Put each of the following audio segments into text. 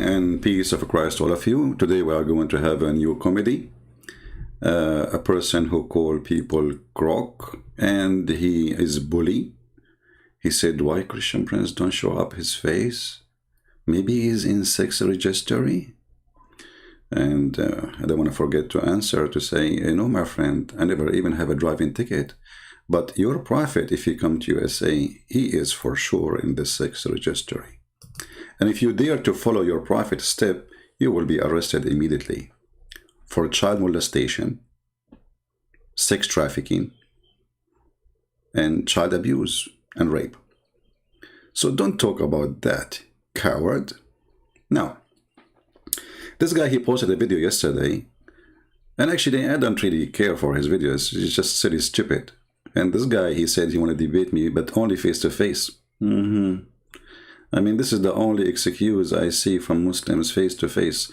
and peace of Christ all of you. Today we are going to have a new comedy. A person who called people Crook, and he is bully. He said, why Christian Prince don't show up his face? Maybe he's in sex registry. And I don't want to forget to answer to say, no, my friend, I never even have a driving ticket. But your prophet, if he come to USA, he is for sure in the sex registry. And if you dare to follow your prophet's step, you will be arrested immediately for child molestation, sex trafficking, and child abuse and rape. So don't talk about that, coward. Now, this guy, he posted a video yesterday, and actually I don't really care for his videos. He's just silly stupid. And this guy, he said he want to debate me, but only face to face. I mean, this is the only excuse I see from Muslims, face to face.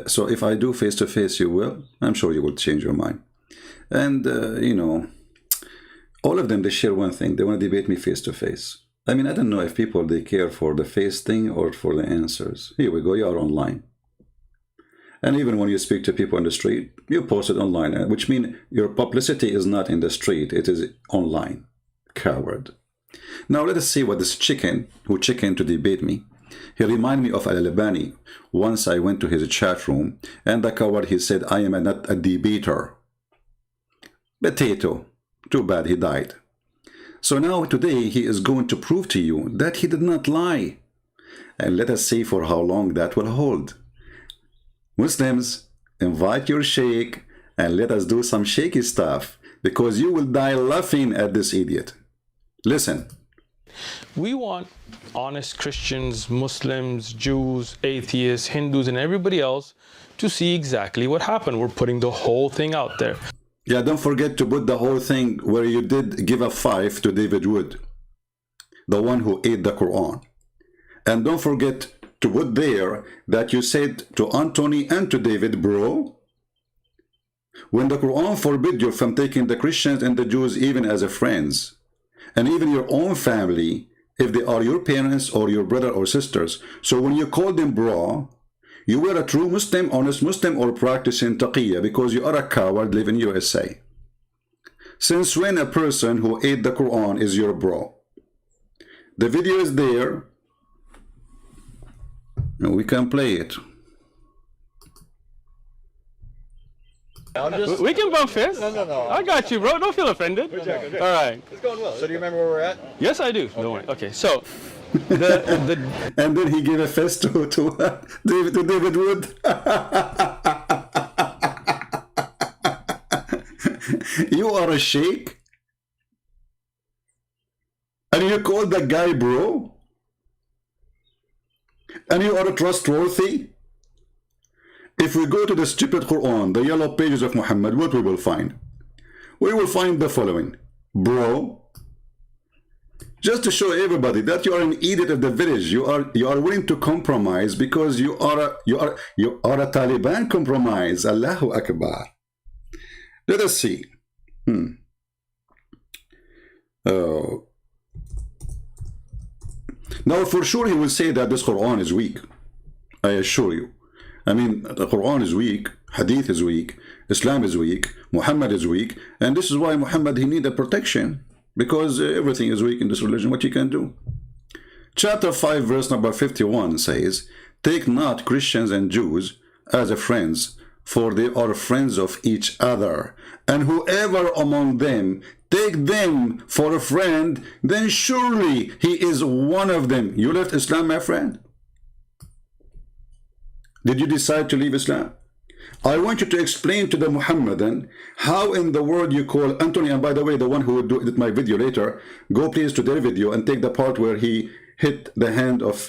So if I do face to face, you will. I'm sure you will change your mind. And, you know, all of them, they share one thing. They want to debate me face to face. I mean, I don't know if people, they care for the face thing or for the answers. Here we go. You are online. And even when you speak to people on the street, you post it online, which means your publicity is not in the street, it is online. Coward. Now let us see what this chicken, who chicken to debate me, he reminded me of Al-Albani. Once I went to his chat room, and the coward, he said, I am not a debater. Potato. Too bad he died. So now today he is going to prove to you that he did not lie. And let us see for how long that will hold. Muslims, invite your sheikh and let us do some shaky stuff, because you will die laughing at this idiot. Listen. We want honest Christians, Muslims, Jews, atheists, Hindus, and everybody else to see exactly what happened. We're putting the whole thing out there. Yeah, don't forget to put the whole thing where you did give a 5 to David Wood, the one who ate the Quran. And don't forget to put there that you said to Anthony and to David, bro, when the Quran forbid you from taking the Christians and the Jews even as a friends, and even your own family, if they are your parents or your brother or sisters. So when you call them bro, you were a true Muslim, honest Muslim, or practicing taqiyya, because you are a coward living in USA. Since when a person who ate the Quran is your bro? The video is there. We can play it. We can bump fists. No. I got you, bro. Don't feel offended. We're checking. All right. It's going well. So do you remember where we're at? Yes, I do. Okay. Don't worry. Okay, so and then he gave a fist to David Wood. You are a sheikh, and you call the guy bro, and you are trustworthy. If we go to the stupid Quran, the yellow pages of Muhammad, what we will find? We will find the following. Bro, just to show everybody that you are an idiot of the village, you are willing to compromise because you are a Taliban compromise. Allahu Akbar. Let us see. Now for sure he will say that this Quran is weak. I assure you. I mean, the Quran is weak, Hadith is weak, Islam is weak, Muhammad is weak, and this is why Muhammad, he needed protection, because everything is weak in this religion. What you can do? Chapter 5 verse number 51 says, take not Christians and Jews as a friends, for they are friends of each other, and whoever among them take them for a friend, then surely he is one of them. You left Islam, my friend? Did you decide to leave Islam? I want you to explain to the Muhammadan how in the world you call Anthony, and by the way, the one who will do edit my video later, go please to their video and take the part where he hit the hand of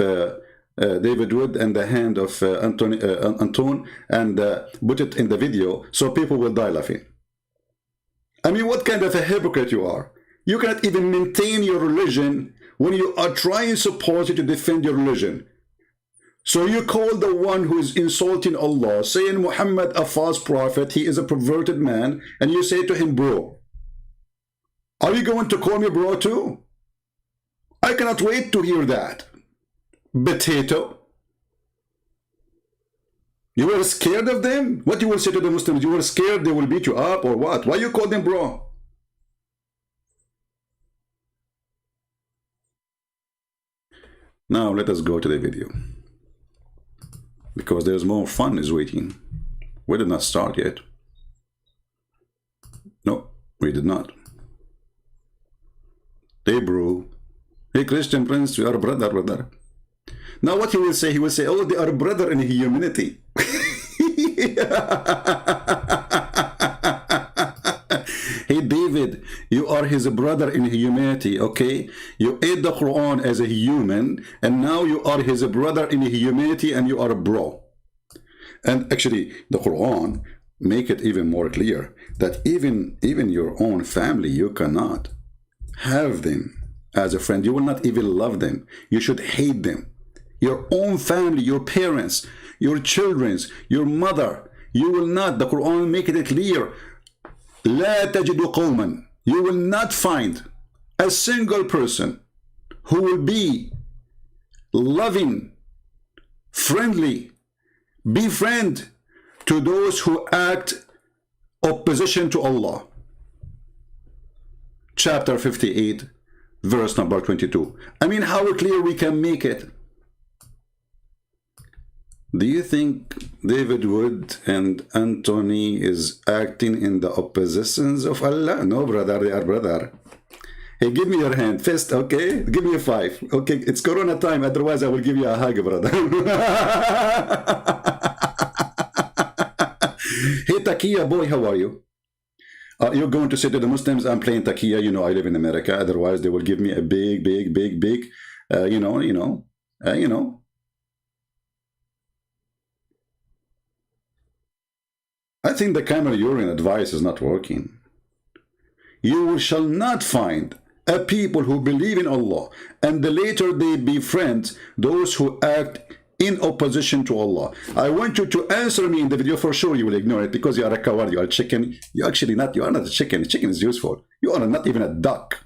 David Wood and the hand of Anton, and put it in the video so people will die laughing. I mean, what kind of a hypocrite you are? You cannot even maintain your religion when you are trying supposedly to defend your religion. So you call the one who is insulting Allah, saying Muhammad a false prophet, he is a perverted man, and you say to him, bro. Are you going to call me bro too? I cannot wait to hear that. Potato. You were scared of them? What you will say to the Muslims? You were scared they will beat you up or what? Why you call them bro? Now let us go to the video, because there's more fun is waiting. We did not start yet. No, we did not. Hey bro, hey Christian Prince, we are brother. Now what he will say, oh, they are brother in humanity. Hey David, you are his brother in humanity, okay? You ate the Quran as a human, and now you are his brother in humanity, and you are a bro. And actually, the Quran make it even more clear that even your own family, you cannot have them as a friend. You will not even love them. You should hate them. Your own family, your parents, your children, your mother, you will not. The Quran make it clear. لا تجد قوما. You will not find a single person who will be loving, friendly, befriend to those who act opposition to Allah. Chapter 58, verse number 22. I mean, how clear we can make it. Do you think David Wood and Anthony is acting in the oppositions of Allah? No, brother, they are brother. Hey, give me your hand. Fist, okay? Give me a 5. Okay, it's Corona time, otherwise I will give you a hug, brother. Hey, Takia, boy, how are you? You're going to say to the Muslims, I'm playing Takia, you know, I live in America, otherwise they will give me a big, you know. I think the camera urine advice is not working. You shall not find a people who believe in Allah and later they befriend those who act in opposition to Allah. I want you to answer me in the video. For sure you will ignore it because you are a coward, you are a chicken. You are not a chicken. Chicken is useful. You are not even a duck.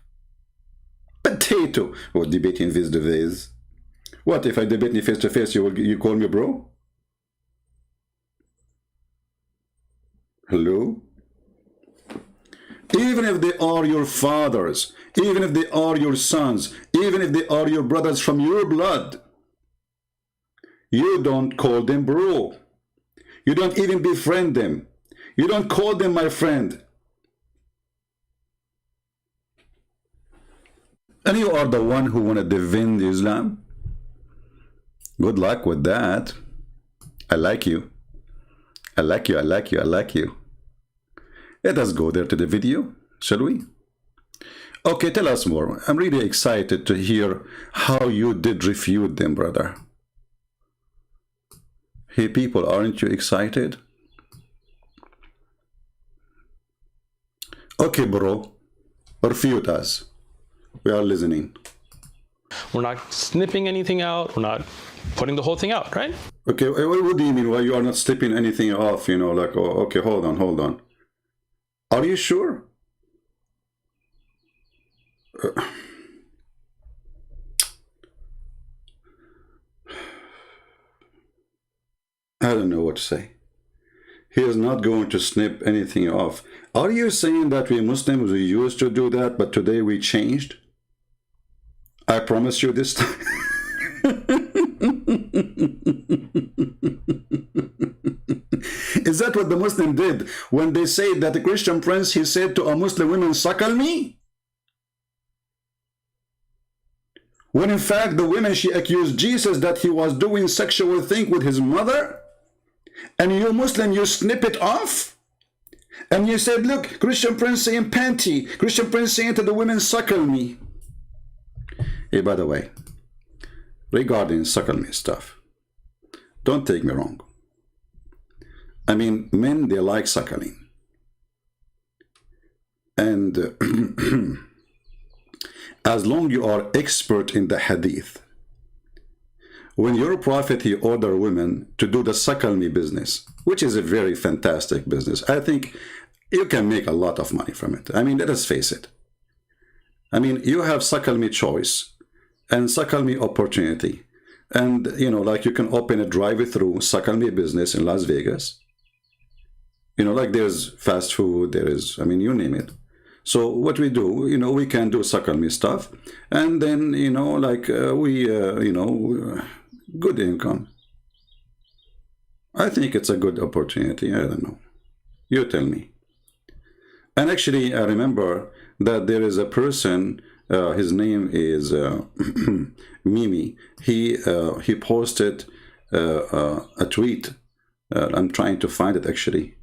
Potato. Or debating face to face. What if I debate you face to face, you call me bro? Hello? Even if they are your fathers, even if they are your sons, even if they are your brothers from your blood, you don't call them bro. You don't even befriend them. You don't call them my friend. And you are the one who want to defend Islam. Good luck with that. I like you. I like you, I like you, I like you. Let us go there to the video, shall we? Okay, tell us more. I'm really excited to hear how you did refute them, brother. Hey, people, aren't you excited? Okay, bro. Refute us. We are listening. We're not snipping anything out. We're not putting the whole thing out, right? Okay, what do you mean? Why you are not snipping anything off? You know, like, oh, okay, hold on. Are you sure? I don't know what to say. He is not going to snip anything off. Are you saying that we Muslims, we used to do that, but today we changed? I promise you this time. Is that what the Muslim did when they say that the Christian prince, he said to a Muslim woman, suckle me? When in fact the woman, she accused Jesus that he was doing sexual thing with his mother, and you Muslim, you snip it off, and you said, look, Christian prince saying panty, Christian prince saying to the women, suckle me. Hey, by the way, regarding suckle me stuff, don't take me wrong. I mean, men, they like suckling. And as long you are expert in the hadith, when your prophet, he ordered women to do the suckle me business, which is a very fantastic business. I think you can make a lot of money from it. I mean, let us face it. I mean, you have suckle me choice and suckle me opportunity. And, you know, like you can open a drive-through suckle me business in Las Vegas. You know, like there's fast food, there is, I mean, you name it. So what we do, you know, we can do suckle me stuff. And then, you know, like you know, good income. I think it's a good opportunity. I don't know. You tell me. And actually, I remember that there is a person, his name is Mimi. He posted a tweet. I'm trying to find it actually.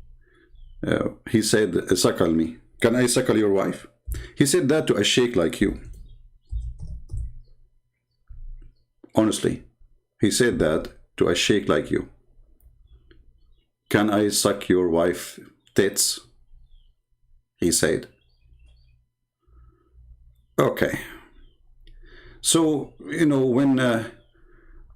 He said, suckle me. Can I suckle your wife? He said that to a sheikh like you. Honestly, he said that to a sheikh like you. Can I suck your wife tits? He said. Okay. So, you know, when a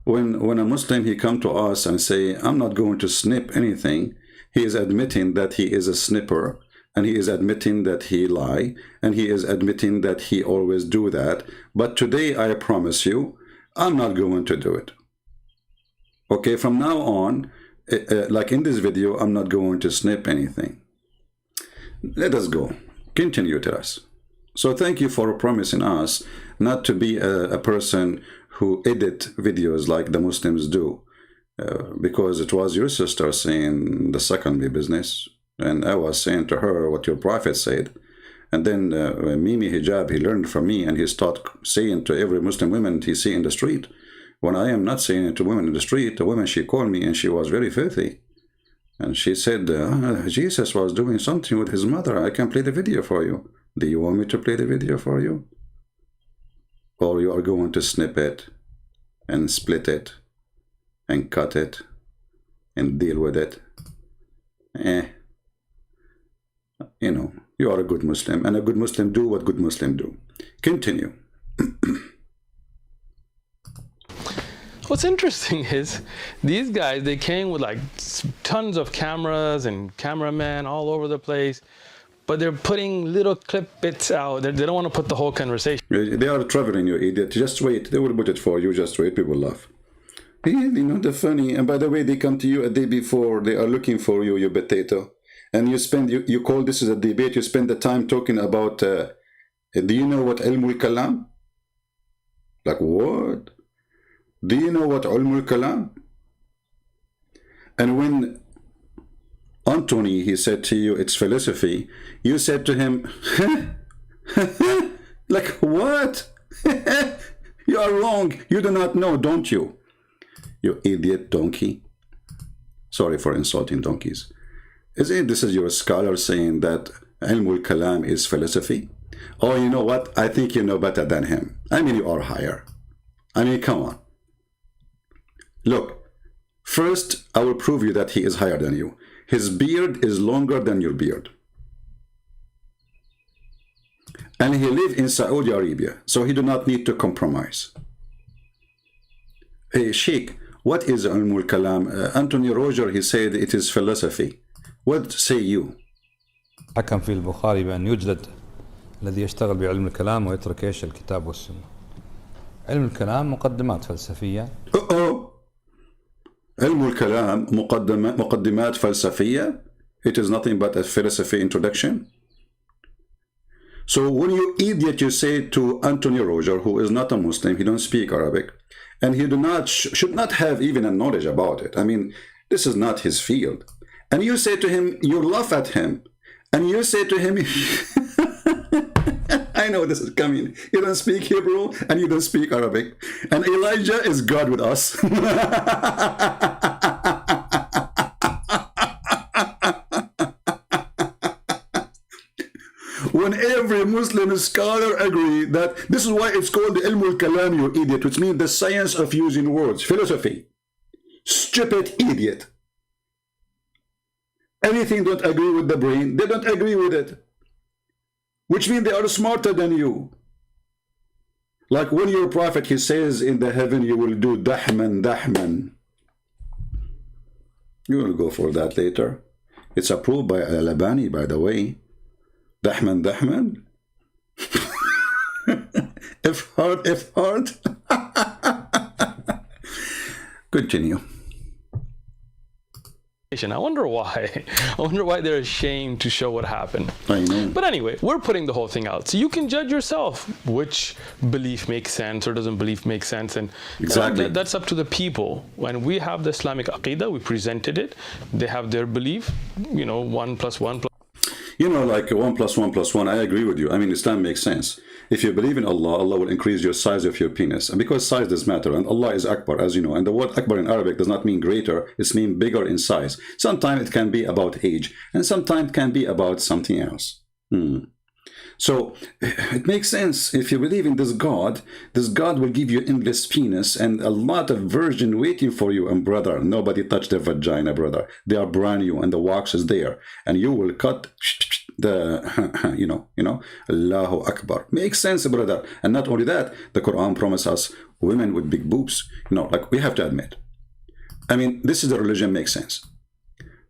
Muslim, he come to us and say, I'm not going to snip anything, he is admitting that he is a snipper, and he is admitting that he lie, and he is admitting that he always do that. But today, I promise you, I'm not going to do it. Okay, from now on, like in this video, I'm not going to snip anything. Let us go. Continue to us. So thank you for promising us not to be a person who edit videos like the Muslims do. Because it was your sister saying the suckle me business, and I was saying to her what your prophet said. And then Mimi Hijab, he learned from me, and he started saying to every Muslim woman he see in the street. When I am not saying it to women in the street, a woman, she called me and she was very filthy. And she said, Jesus was doing something with his mother. I can play the video for you. Do you want me to play the video for you? Or you are going to snip it and split it and cut it and deal with it? You know, you are a good Muslim, and a good Muslim do what good Muslim do. Continue. What's interesting is these guys, they came with like tons of cameras and cameramen all over the place, but they're putting little clip bits out. They don't want to put the whole conversation. They are traveling, you idiot. Just wait. They will put it for you. Just wait. People laugh. You know, the funny. And by the way, they come to you a day before. They are looking for you, you potato. And you spend, you call this is a debate. You spend the time talking about, do you know what Ilmul Kalam? Like what? Do you know what Ilmul Kalam? And when Anthony, he said to you, it's philosophy, you said to him, like what? You are wrong. You do not know, don't you? You idiot donkey. Sorry for insulting donkeys. Isn't this is your scholar saying that Ilmul Kalam is philosophy? Oh, you know what? I think you know better than him. I mean, you are higher. I mean, come on. Look, first, I will prove you that he is higher than you. His beard is longer than your beard. And he lives in Saudi Arabia, so he do not need to compromise. Hey, Sheikh, what is Ilmul Kalam? Anthony Roger, he said it is philosophy. What say you? حكم في البخاري بأن يجلد الذي يشتغل بعلم الكلام ويترك ايش الكتاب والسنة. علم الكلام مقدمات فلسفية. علم الكلام مقدمات فلسفية. It is nothing but a philosophy introduction. So when you idiot, you say to Anthony Roger, who is not a Muslim, he don't speak Arabic, and he should not have even a knowledge about it. I mean, this is not his field. And you say to him, you laugh at him, and you say to him, I know this is coming. You don't speak Hebrew, and you don't speak Arabic. And Elijah is God with us. When every Muslim scholar agree that this is why it's called the Ilmul Kalam, you idiot, which means the science of using words, philosophy. Stupid idiot. Anything don't agree with the brain, they don't agree with it. Which means they are smarter than you. Like when your prophet, he says in the heaven, you will do dahman, dahman. You will go for that later. It's approved by Al-Albani, by the way. Dahman, dahman. If hard. Continue. I wonder why. I wonder why they're ashamed to show what happened. I know. But anyway, we're putting the whole thing out. So you can judge yourself which belief makes sense or doesn't belief make sense. And exactly. That's up to the people. When we have the Islamic Aqidah, we presented it. They have their belief, 1 + 1 +. Like 1 + 1 + 1, I agree with you. I mean, Islam makes sense. If you believe in Allah, Allah will increase your size of your penis. And because size does matter, and Allah is Akbar, as you know. And the word Akbar in Arabic does not mean greater, it means bigger in size. Sometimes it can be about age, and sometimes it can be about something else. So it makes sense. If you believe in this God will give you endless penis and a lot of virgin waiting for you. And brother, nobody touched their vagina, brother. They are brand new and the wax is there. And you will cut the, Allahu Akbar. Makes sense, brother. And not only that, the Quran promises us women with big boobs. Like we have to admit. I mean, this is the religion makes sense.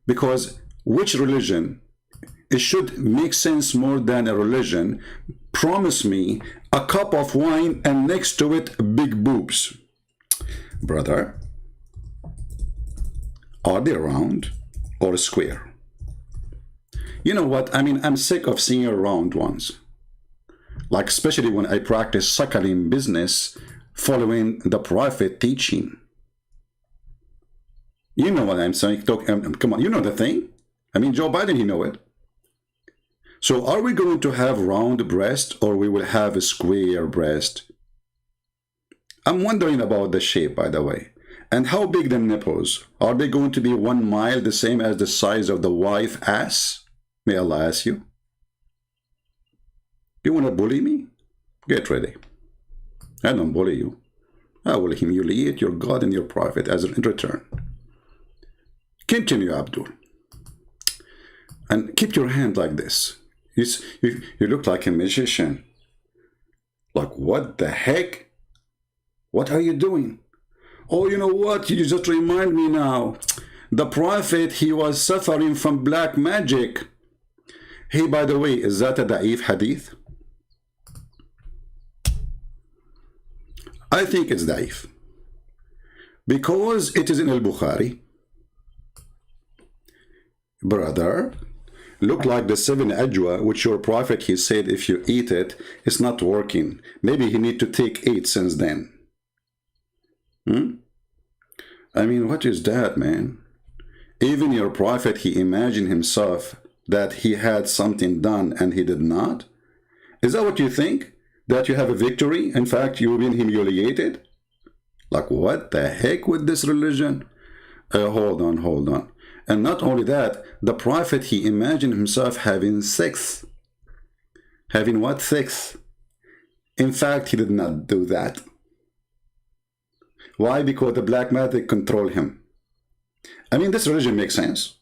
Because which religion, it should make sense more than a religion, promise me a cup of wine and next to it big boobs. Brother, are they round or square? You know what? I mean, I'm sick of seeing round ones. Like especially when I practice suckling business following the Prophet teaching. You know what I'm saying? Come on, you know the thing? I mean, Joe Biden, he know it. So are we going to have round breast or we will have a square breast? I'm wondering about the shape, by the way. And how big the nipples? Are they going to be 1 mile, the same as the size of the wife ass? May Allah ask you. You want to bully me? Get ready. I don't bully you. I will humiliate your God and your Prophet as in return. Continue, Abdul. And keep your hand like this. You look like a magician. Like, what the heck? What are you doing? Oh, you know what? You just remind me now. The Prophet, he was suffering from black magic. Hey, by the way, is that a da'if hadith? I think it's da'if. Because it is in al-Bukhari. Brother, look like the 7 ajwa, which your Prophet, he said, if you eat it, it's not working. Maybe he need to take 8 since then. I mean, what is that, man? Even your Prophet, he imagined himself that he had something done and he did not? Is that what you think? That you have a victory? In fact, you've been humiliated? Like, what the heck with this religion? Hold on. And not only that, the Prophet, he imagined himself having sex. Having what? Sex. In fact, he did not do that. Why? Because the black magic controlled him. I mean, this religion makes sense.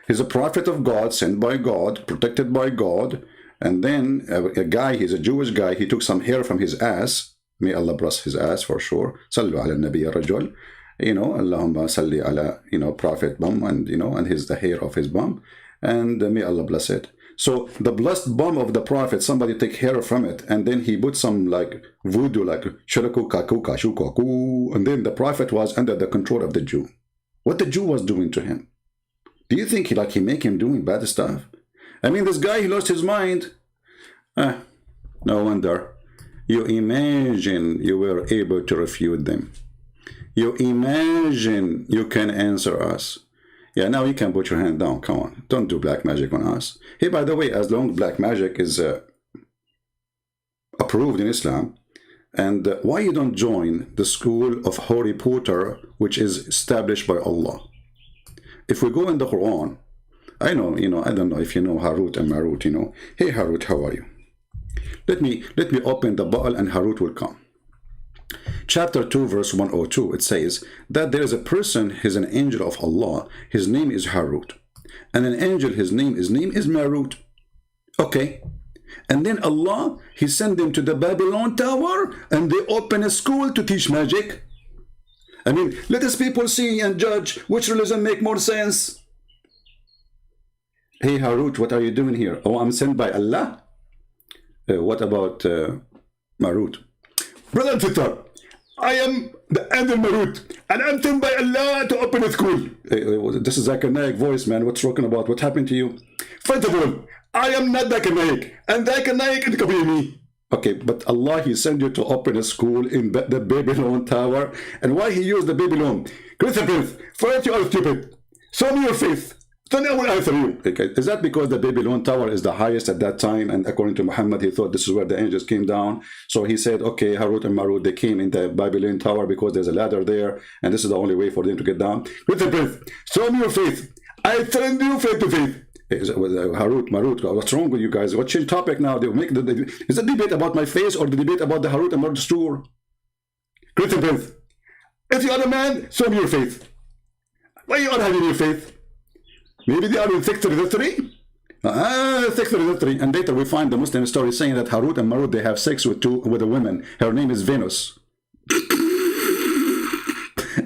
He's a prophet of God, sent by God, protected by God. And then a guy, he's a Jewish guy, he took some hair from his ass. May Allah bless his ass for sure. Sallu ala nabiy rajul. Allahumma salli ala, Prophet bum, and, and the hair of his bum. And may Allah bless it. So the blessed bum of the Prophet, somebody take hair from it, and then he put some like voodoo, like shuraku kaku kashu kaku, and then the Prophet was under the control of the Jew. What the Jew was doing to him? Do you think he make him doing bad stuff? I mean, this guy, he lost his mind. No wonder. You imagine you were able to refute them. You imagine you can answer us. Yeah, now you can put your hand down. Come on. Don't do black magic on us. Hey, by the way, as long as black magic is approved in Islam, and why you don't join the school of Harry Potter, which is established by Allah? If we go in the Quran, I know, I don't know if you know Harut and Marut, Hey, Harut, how are you? Let me open the Baal and Harut will come. Chapter 2, verse 102, it says that there is a person, he's an angel of Allah, his name is Harut. And an angel, his name is Marut. Okay. And then Allah, he sent them to the Babylon Tower, and they open a school to teach magic. I mean, let us people see and judge which religion make more sense. Hey, Harut, what are you doing here? Oh, I'm sent by Allah? What about Marut? Brother Twitter, I am the Adel Marut, and I'm told by Allah to open a school. This is Zakir Naik voice, man. What's talking about? What happened to you? First of all, I am not Zakir Naik, and Zakir Naik is me. Okay, but Allah, He sent you to open a school in the Babylon Tower. And why He used the Babylon? Christian Prince, first you are stupid. Show me your faith. Then I will answer you. Okay. Is that because the Babylon Tower is the highest at that time? And according to Muhammad, he thought this is where the angels came down. So he said, okay, Harut and Marut, they came in the Babylon Tower because there's a ladder there. And this is the only way for them to get down. Christian Prince, show me your faith. I send you faith to faith. Harut, Marut, what's wrong with you guys? What change topic now? They make is the debate about my face or the debate about the Harut and Marut store? Christian Prince, if you are a man, show me your faith. Why you are having your faith? Maybe they are in 633? 633. And later we find the Muslim story saying that Harut and Marut, they have sex with a woman. Her name is Venus.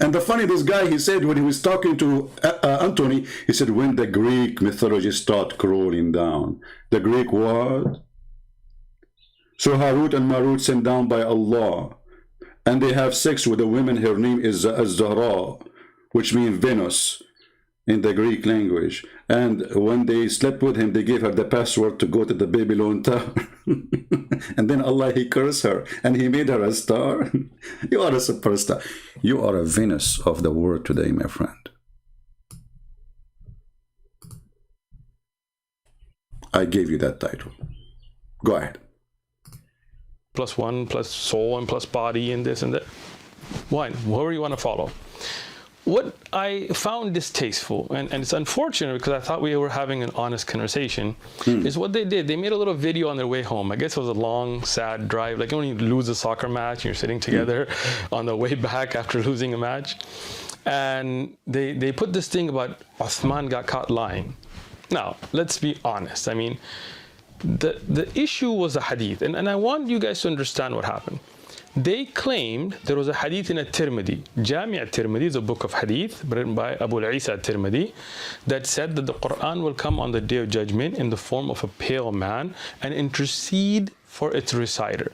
And the funny, this guy, he said when he was talking to Anthony, he said when the Greek mythology start crawling down. The Greek what? So Harut and Marut sent down by Allah. And they have sex with a woman. Her name is Az-Zahra, which means Venus in the Greek language. And when they slept with him, they gave her the password to go to the Babylon Tower. And then Allah, He cursed her and He made her a star. You are a superstar. You are a Venus of the world today, my friend. I gave you that title. Go ahead. Plus one, plus soul, and plus body, and this and that. One, whoever you want to follow. What I found distasteful, and it's unfortunate because I thought we were having an honest conversation, is what they did. They made a little video on their way home. I guess it was a long, sad drive. Like when you lose a soccer match and you're sitting together on the way back after losing a match. And they put this thing about Uthman got caught lying. Now, let's be honest. I mean, the issue was a hadith. And I want you guys to understand what happened. They claimed there was a hadith in At-Tirmidhi. Jami' At-Tirmidhi is a book of hadith written by Abu Isa At-Tirmidhi that said that the Quran will come on the Day of Judgment in the form of a pale man and intercede for its reciter.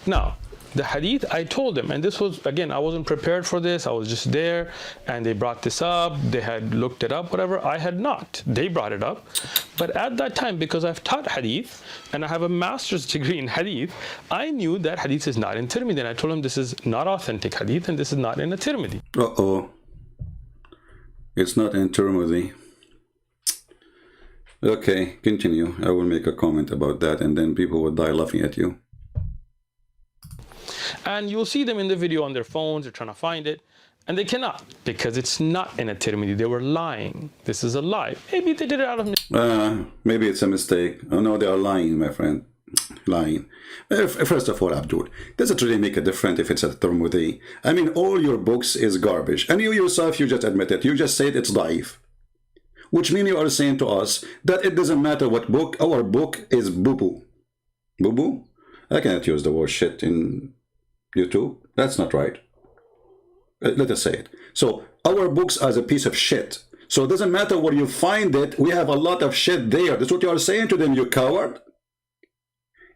Now, the hadith, I told them, and this was, again, I wasn't prepared for this. I was just there, and they brought this up. They had looked it up, whatever. I had not. They brought it up. But at that time, because I've taught hadith, and I have a master's degree in hadith, I knew that hadith is not in Tirmidhi. And I told them this is not authentic hadith, and this is not in a Tirmidhi. Uh-oh. It's not in Tirmidhi. Okay, continue. I will make a comment about that, and then people will die laughing at you. And you'll see them in the video on their phones. They're trying to find it. And they cannot, because it's not in a Tirmidhi. They were lying. This is a lie. Maybe they did it out of... maybe it's a mistake. Oh, no, they are lying, my friend. Lying. First of all, Abdul, does it really make a difference if it's a Tirmidhi? I mean, all your books is garbage. And you yourself, you just admit it. You just said it's daif. Which means you are saying to us that it doesn't matter what book. Our book is boo-boo. Boo-boo? I cannot use the word shit in YouTube. That's not right. Let us say it. So our books are a piece of shit. So it doesn't matter where you find it. We have a lot of shit there. That's what you are saying to them, you coward.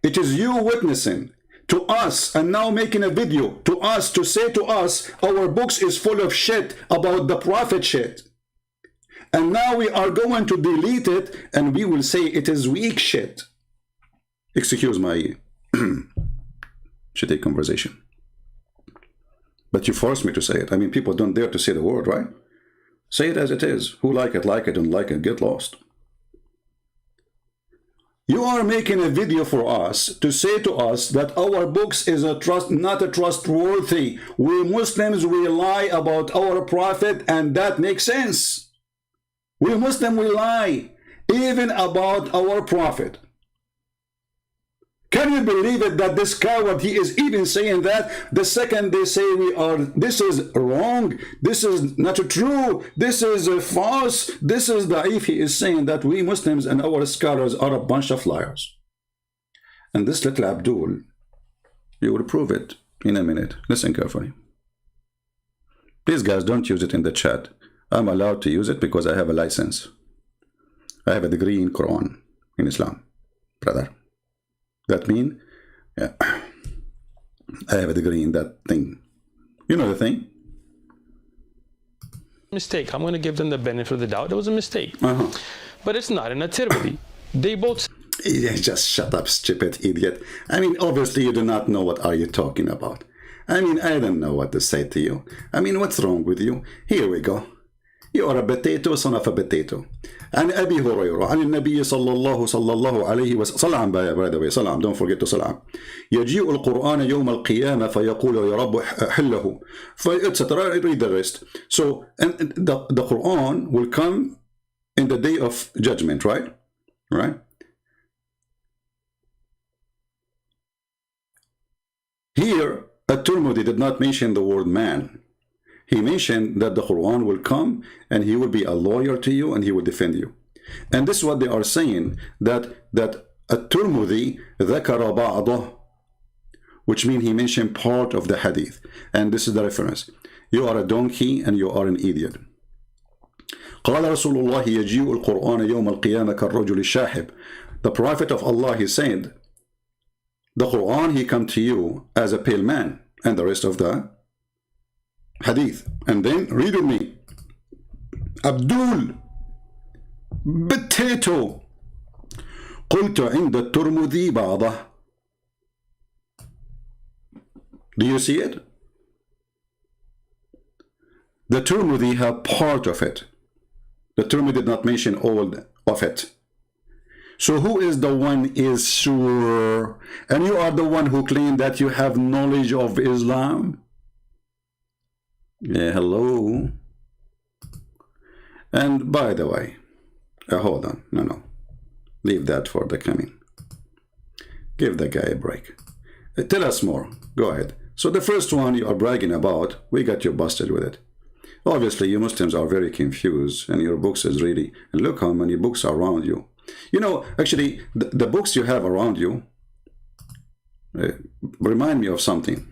It is you witnessing to us and now making a video to us to say to us our books is full of shit about the prophet shit. And now we are going to delete it and we will say it is weak shit. Excuse my shitty conversation. But you forced me to say it. I mean, people don't dare to say the word, right? Say it as it is. Who like it, don't like it, get lost. You are making a video for us to say to us that our books is not a trustworthy. We Muslims, we lie about our prophet, and that makes sense. We Muslims, we lie even about our prophet. Can you believe it that this coward, he is even saying that the second they say this is wrong, this is not true, this is false, this is da'if, he is saying that we Muslims and our scholars are a bunch of liars. And this little Abdul, you will prove it in a minute. Listen carefully. Please guys, don't use it in the chat. I'm allowed to use it because I have a license. I have a degree in Quran, in Islam, brother. That means, yeah, I have a degree in that thing. You know the thing? Mistake. I'm going to give them the benefit of the doubt. It was a mistake. Uh-huh. But it's not an at-Tirmidhi. They both Yeah, just shut up, stupid idiot. I mean, obviously you do not know what are you talking about. I mean, I don't know what to say to you. I mean, what's wrong with you? Here we go. You are a potato, son of a potato. عن أبي هريرة عن النبي صلى الله عليه وسلم صلى by the way صلى don't forget to صلى يجيء القرآن يوم القيامة فيقول يا رب حله etc. Read the rest. So and the Quran will come in the day of judgment, right? Right? Here, at-Tirmidhi did not mention the word man. He mentioned that the Quran will come and he will be a lawyer to you and he will defend you. And this is what they are saying, that at-Tirmidhi ذكر بعضه, which means he mentioned part of the hadith. And this is the reference. You are a donkey and you are an idiot. قال رسول الله يجيء القرآن يوم القيامة كالرجل الشاحب. The Prophet of Allah, he said, the Quran, he come to you as a pale man, and the rest of the hadith. And then read with me. Abdul, potato. قلت عند الترمذي بعضه. Do you see it? The Tirmidhi have part of it. The Tirmidhi did not mention all of it. So who is the one is sure? And you are the one who claim that you have knowledge of Islam? Yeah, hello. And by the way, hold on. No. Leave that for the coming. Give the guy a break. Tell us more. Go ahead. So the first one you are bragging about, we got you busted with it. Obviously, you Muslims are very confused, and your books is really, and look how many books are around you. You know, actually, the books you have around you remind me of something.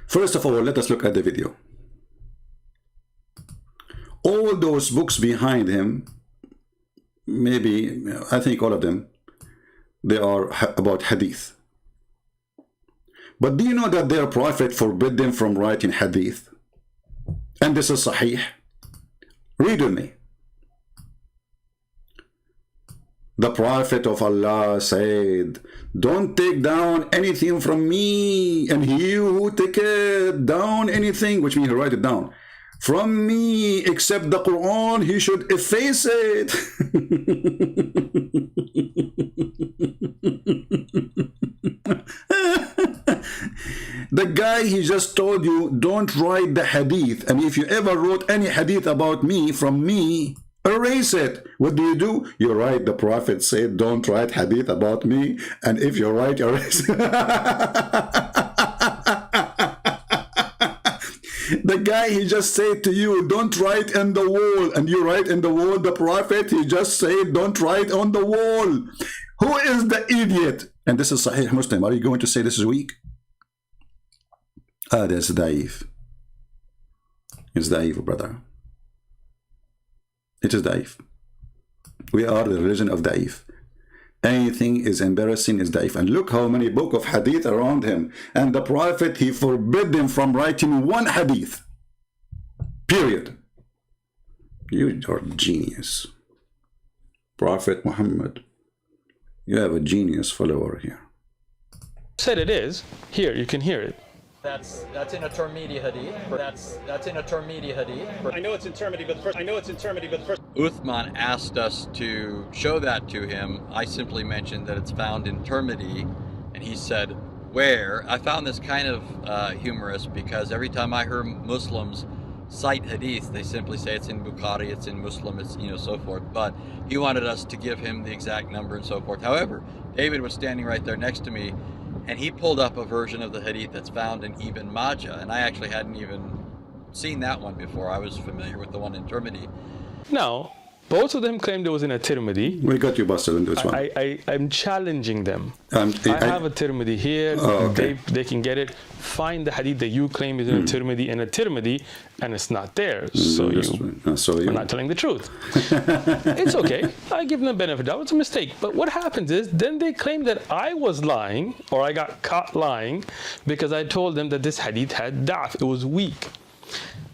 First of all, let us look at the video. All those books behind him, maybe, I think all of them, they are about hadith. But do you know that their prophet forbid them from writing hadith? And this is sahih. Read with me. The Prophet of Allah said, don't take down anything from me, and he who taketh down anything, which means he write it down, from me except the Quran, he should efface it. The guy, he just told you, don't write the hadith. And if you ever wrote any hadith about me, from me, erase it. What do? You write, the Prophet said, don't write hadith about me. And if you write, erase it. The guy, he just said to you, don't write on the wall. And you write in the wall, the Prophet, he just said, don't write on the wall. Who is the idiot? And this is Sahih Muslim. Are you going to say this is weak? That's daif. It's daif, brother. It is daif. We are the religion of daif. Anything is embarrassing is daif. And look how many book of hadith around him. And the Prophet, he forbid them from writing one hadith. Period. You are genius. Prophet Muhammad, you have a genius follower here. said it is. Here, you can hear it. That's in a Tirmidhi hadith. That's in a Tirmidhi hadith. I know it's in Tirmidhi, but first. Uthman asked us to show that to him. I simply mentioned that it's found in Tirmidhi, and he said, where? I found this kind of humorous because every time I hear Muslims cite hadith, they simply say it's in Bukhari, it's in Muslim, it's, so forth. But he wanted us to give him the exact number and so forth. However, David was standing right there next to me, and he pulled up a version of the hadith that's found in Ibn Majah, and I actually hadn't even seen that one before. I was familiar with the one in Tirmidhi. No, Both of them claimed it was in a Tirmidhi. We got you busted in this one. I'm challenging them. I have a Tirmidhi here. Oh, okay. They can get it. Find the hadith that you claim is in a Tirmidhi, and it's not there. So you're not telling the truth. It's okay. I give them the benefit. That was a mistake. But what happens is, then they claim that I was lying, or I got caught lying, because I told them that this hadith had da'f. It was weak.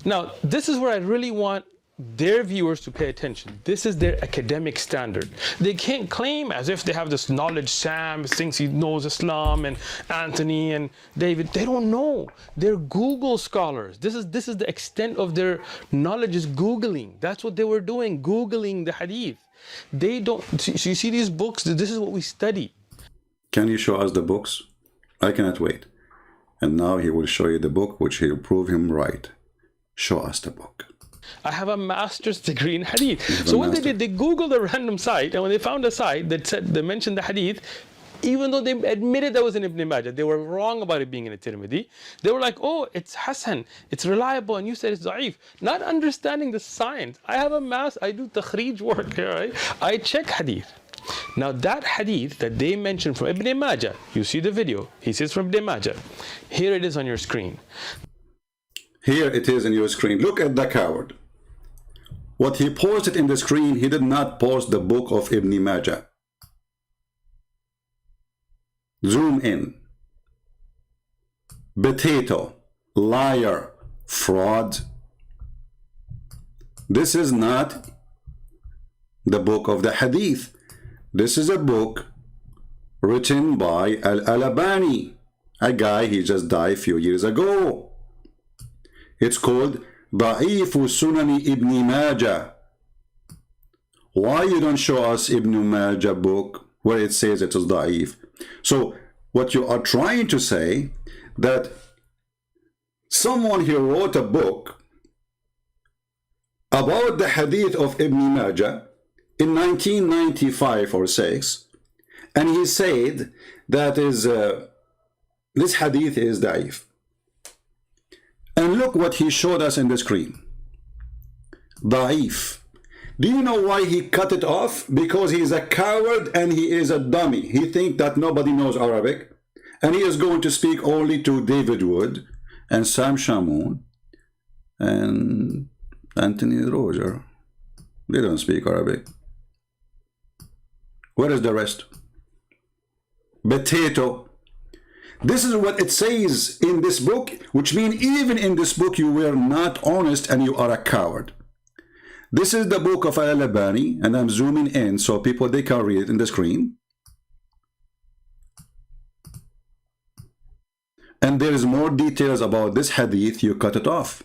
Now, this is where I really want their viewers to pay attention. This is their academic standard. They can't claim as if they have this knowledge. Sam thinks he knows Islam, and Anthony and David, they don't know. They're Google scholars. This is the extent of their knowledge, is Googling. That's what they were doing, Googling the hadith. They don't, so you see these books, this is what we study. Can you show us the books? I cannot wait. And now he will show you the book, which will prove him right. Show us the book. I have a master's degree in hadith. So what they did, they Googled a random site, and when they found a site that said, they mentioned the hadith, even though they admitted that was in Ibn Majah, they were wrong about it being in a Tirmidhi. They were like, oh, it's Hasan, it's reliable, and you said it's da'if. Not understanding the science. I have I do takhrij work here, right? I check hadith. Now that hadith that they mentioned from Ibn Majah, you see the video, he says from Ibn Majah. Here it is on your screen. Here it is on your screen. Look at the coward. What he posted in the screen, he did not post the book of Ibn Majah. Zoom in. Potato, liar, fraud. This is not the book of the hadith. This is a book written by Al-Albani, a guy, he just died a few years ago. It's called Da'if Sunani Ibn Majah. Why you don't show us Ibn Majah book where it says it is da'if? So what you are trying to say, that someone here wrote a book about the hadith of Ibn Majah in 1995 or 6, and he said that is this hadith is da'if. And look what he showed us in the screen. Da'if. Do you know why he cut it off? Because he is a coward and he is a dummy. He thinks that nobody knows Arabic, and he is going to speak only to David Wood and Sam Shamoun and Anthony Roger. They don't speak Arabic. Where is the rest? Potato. This is what it says in this book, which means even in this book you were not honest and you are a coward. This is the book of Al-Albani, and I'm zooming in so people, they can read it in the screen. And there is more details about this hadith. You cut it off.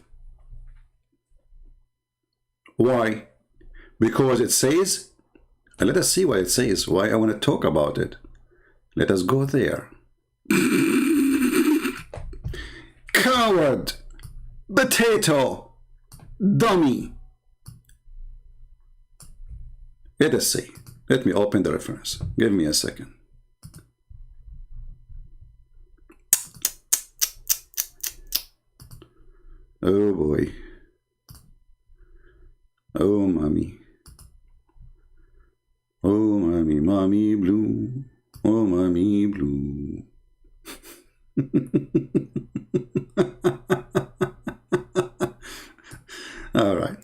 Why? Because it says, and let us see what it says, why I want to talk about it. Let us go there. Coward, potato, dummy. Let us see. Let me open the reference. Give me a second. Oh boy. Oh mommy. Oh mommy, mommy blue. Oh mommy blue. All right.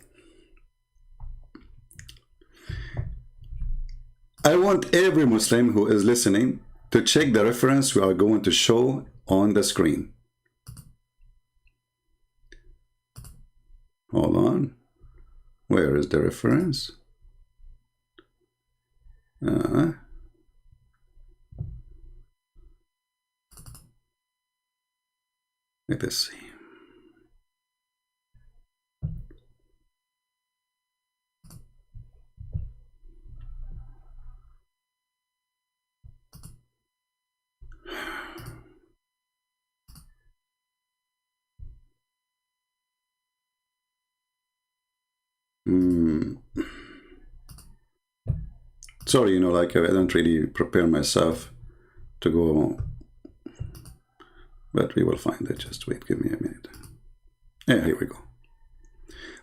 I want every Muslim who is listening to check the reference we are going to show on the screen. Hold on. Where is the reference? Let us see. Sorry, you know, like I don't really prepare myself to go, but we will find it. Just wait, give me a minute. Yeah, here we go.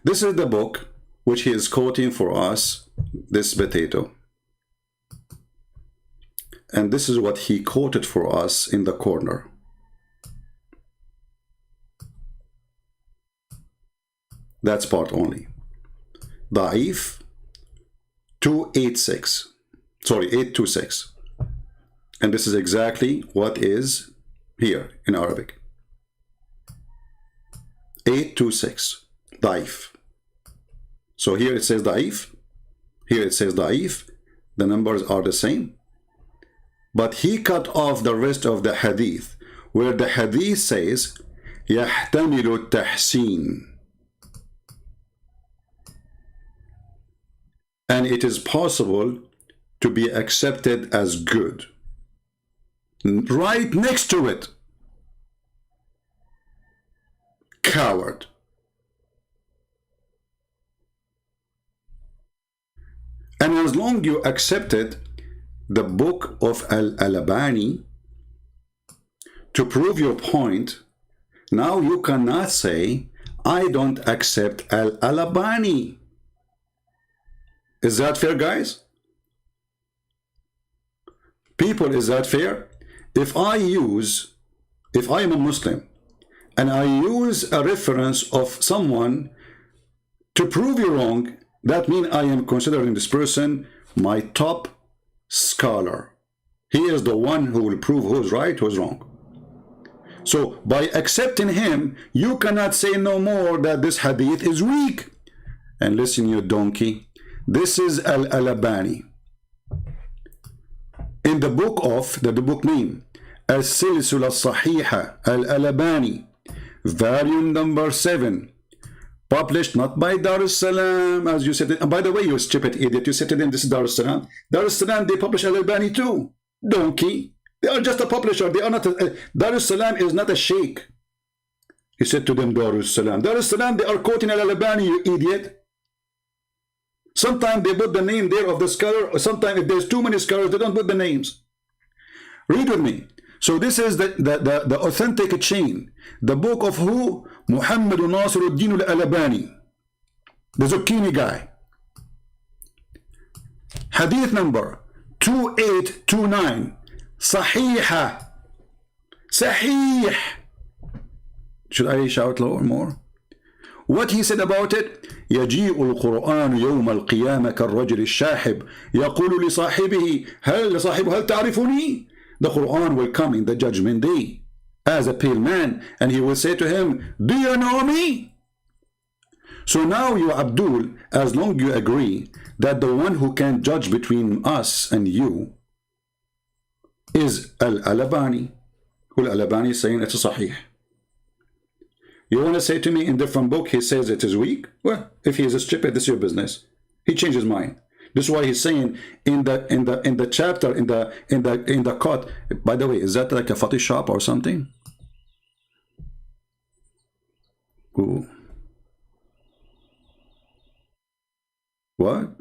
This is the book which he is quoting for us, this potato. And this is what he quoted for us in the corner. That's part only. Da'if 286. Sorry, 826. And this is exactly what is here in Arabic. 826. Da'if. So here it says Da'if. Here it says Da'if. The numbers are the same. But he cut off the rest of the hadith, where the hadith says يحتمل التحسين. And it is possible to be accepted as good. Right next to it. Coward. And as long you accepted the book of Al-Albani to prove your point, now you cannot say, I don't accept Al-Albani. Is that fair, guys? People, is that fair? If I am a Muslim and I use a reference of someone to prove you wrong, that means I am considering this person my top scholar. He is the one who will prove who's right, who's wrong. So by accepting him, you cannot say no more that this hadith is weak. And listen, you donkey, this is Al-Albani. In the book of, the book name, As-Silsila Sahiha, Al-Albani, volume number 7, published not by Dar es-Salam, as you said. And by the way, you stupid idiot, you said to them, this is Dar es-Salam. Dar es-Salam, they publish Al-Albani too. Donkey. They are just a publisher. They are not Dar es-Salam is not a sheikh. He said to them, Dar es-Salam. Dar es-Salam, they are quoting Al-Albani, you idiot. Sometimes they put the name there of the scholar, or sometimes if there's too many scholars, they don't put the names. Read with me. So this is the authentic chain. The book of who? Muhammad Nasiruddin al-Albani, the Zucchini guy. Hadith number 2829. Sahiha. Sahih. Should I shout lower more? What he said about it? يجيء القرآن يوم القيامة كالرجل الشاحب يقول لصاحبه هل تعرفني? The Quran will come in the judgment day as a pale man, and he will say to him, do you know me? So now you, Abdul, as long as you agree that the one who can judge between us and you is Al-Albani, who Al-Albani is saying it's a sahih. You want to say to me in different book he says it is weak? Well, if he is a stupid, this is your business. He changed his mind. This is why he's saying in the chapter in the cut. By the way, is that like a Photoshop or something? Ooh. What?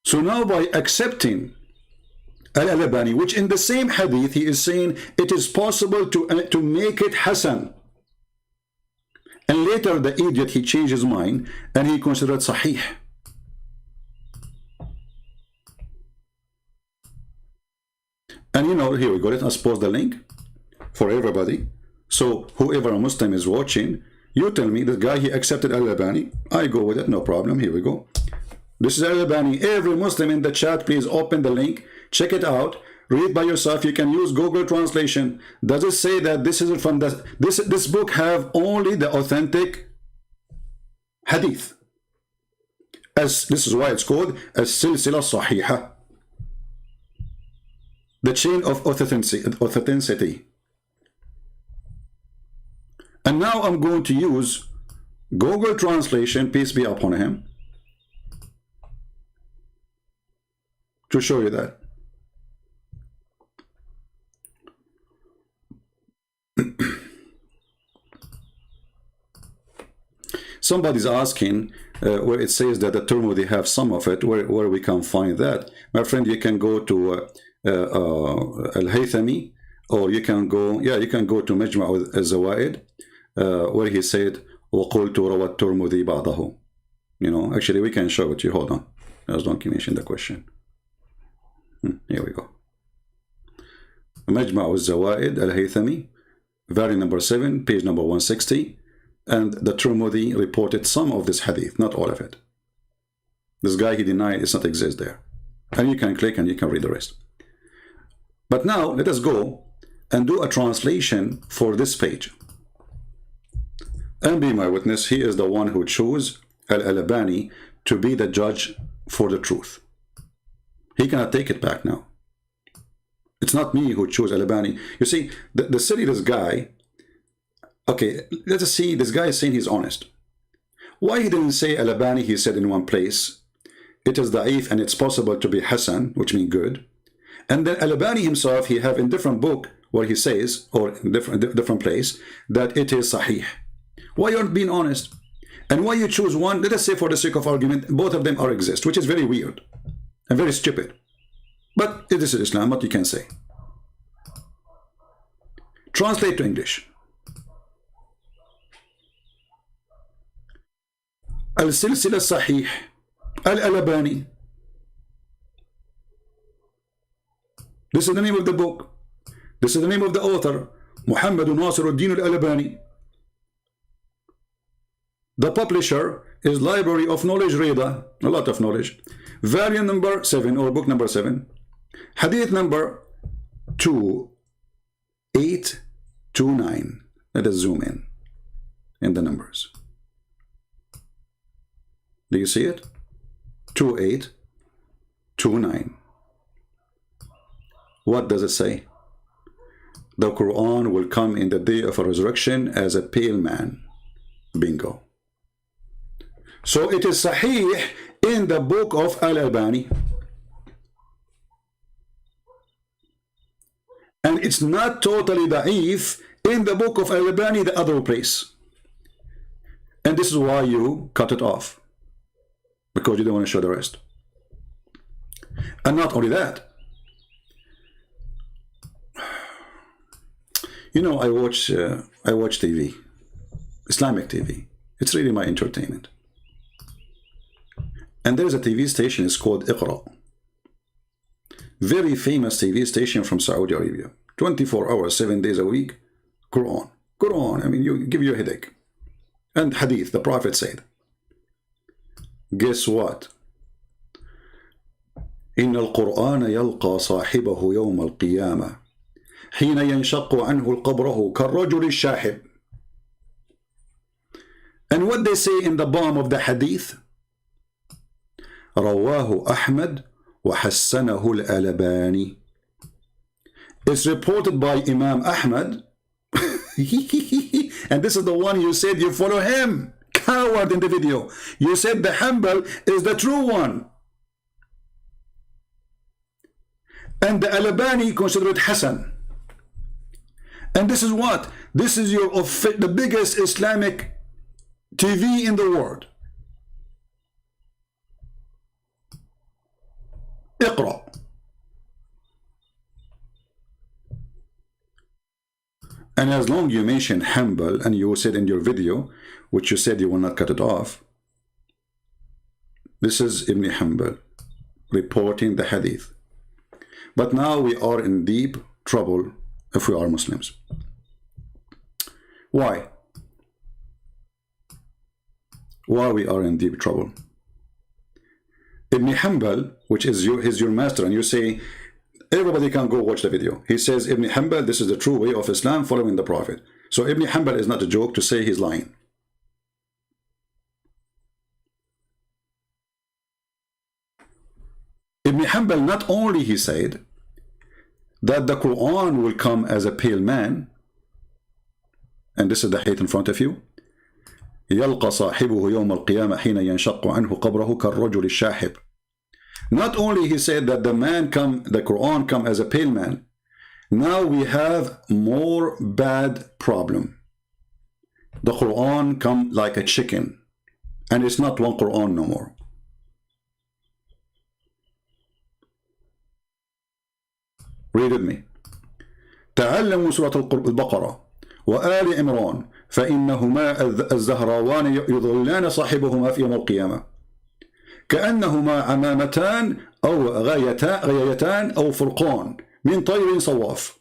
So now by accepting Al-Albani, which in the same hadith he is saying it is possible to make it Hasan. And later the idiot, he changed his mind and he considered Sahih. And you know, here we go. Let us post the link for everybody. So whoever a Muslim is watching, you tell me, the guy, he accepted Al-Albani. I go with it, no problem. Here we go. This is Al-Albani. Every Muslim in the chat, please open the link. Check it out. Read by yourself. You can use Google translation. Does it say that this is from the this book have only the authentic hadith? As this is why it's called As-Silsila Sahiha, the chain of authenticity. And now I'm going to use Google translation, peace be upon him, to show you that. Somebody's asking where it says that the Tirmidhi have some of it, where we can find that. My friend, you can go to Al-Haythami or you can go, yeah, you can go to Majma' al-Zawaid, where he said, وَقُلْتُ رَوَى التُّرْمُذِي بَعْضَهُ. You know, actually, we can show it to you. Hold on. Just don't mention the question. Here we go. Majma' al-Zawaid al-Haythami, volume number 7, page number 160. And the Tirmidhi reported some of this hadith, not all of it. This guy, he denied it's not exist there. And you can click and you can read the rest. But now, let us go and do a translation for this page. And be my witness, he is the one who chose Al-Albani to be the judge for the truth. He cannot take it back now. It's not me who chose Al-Albani. You see, the silliest guy, okay, let us see, this guy is saying he's honest. Why he didn't say Al-Albani, he said in one place, it is da'if and it's possible to be Hasan, which means good. And then Al-Albani himself, he have in different book where he says, or in different place, that it is Sahih. Why you aren't being honest? And why you choose one? Let us say for the sake of argument, both of them are exist, which is very weird and very stupid. But this is Islam, what you can say. Translate to English. Al-Silsila Sahih, Al-Albani. This is the name of the book. This is the name of the author, Muhammad Nasiruddin Al-Albani. The publisher is Library of Knowledge Reda, a lot of knowledge. Volume number 7 or book number 7. Hadith number 2829. Let us zoom in the numbers. Do you see it? 2829. What does it say? The Quran will come in the day of a resurrection as a pale man. Bingo. So it is Sahih in the book of Al-Albani. And it's not totally da'if in the book of Al-Albani, the other place. And this is why you cut it off. Because you don't want to show the rest. And not only that. You know, I watch TV. Islamic TV. It's really my entertainment. And there's a TV station, it's called Iqra. Very famous TV station from Saudi Arabia. 24 hours, 7 days a week. Quran. Quran, I mean, you give you a headache. And Hadith, the Prophet said. Guess what? إن القرآن يلقى صاحبه يوم القيامة حين ينشق عنه القبره كالرجل الشاحب. And what they say in the bottom of the Hadith? رواه أحمد وحسنه الألباني. It's reported by Imam Ahmad. And this is the one you said you follow him. Coward in the video. You said the Hanbal is the true one. And the Albani considered Hassan. And this is what? This is the biggest Islamic TV in the world. Iqra. And as long as you mention Hanbal and you said in your video, which you said you will not cut it off, this is Ibn Hanbal reporting the hadith. But now we are in deep trouble if we are Muslims. Why? Why we are in deep trouble? Ibn Hanbal, which is your master, and you say, everybody can go watch the video. He says, Ibn Hanbal, this is the true way of Islam following the Prophet. So Ibn Hanbal is not a joke to say he's lying. Ibn Hanbal, not only he said that the Quran will come as a pale man, and this is the hadith in front of you, يلقى صاحبه يوم القيامة حين ينشق عنه قبره كالرجل الشاحب. Not only he said that the Quran come as a pale man, now we have more bad problem. The Quran come like a chicken, and it's not one Quran no more. Read with me. تعلموا سورة البقرة وآل عمران فإنهما الزهراوان يضلان صاحبهما في يوم القيامة كأنهما عمامتان أو غايتان أو فرقان من طير صواف.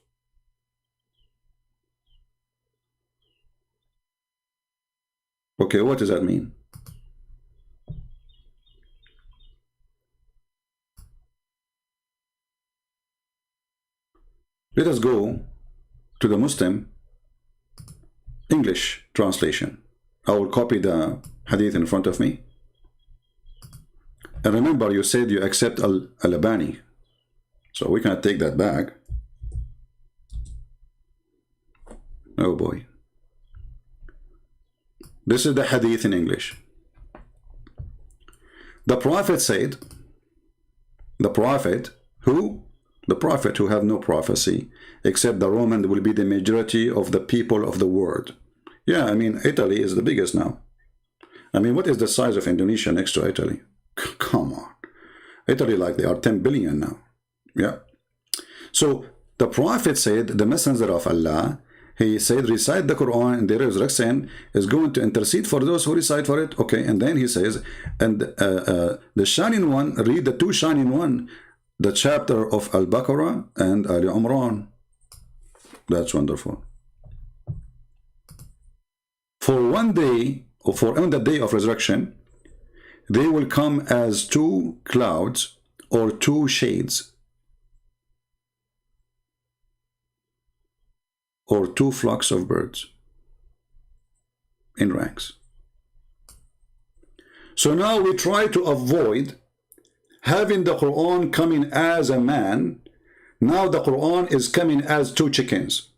Okay, what does that mean? Let us go to the Muslim English translation. I will copy the hadith in front of me. And remember, you said you accept Al-Albani, so we cannot take that back. Oh boy. This is the hadith in English. The Prophet said, the Prophet who? The Prophet who have no prophecy, except the Roman will be the majority of the people of the world. Yeah, I mean, Italy is the biggest now. I mean, what is the size of Indonesia next to Italy? Come on. Italy, like, they are 10 billion now. Yeah. So the Prophet said, the messenger of Allah, he said, recite the Quran and the resurrection is going to intercede for those who recite for it. Okay, and then he says, and the shining one, read the two shining one, the chapter of Al-Baqarah and Ali Imran. That's wonderful. For one day, or for on the day of resurrection, they will come as two clouds or two shades, or two flocks of birds in ranks. So now we try to avoid having the Quran coming as a man. Now the Quran is coming as two chickens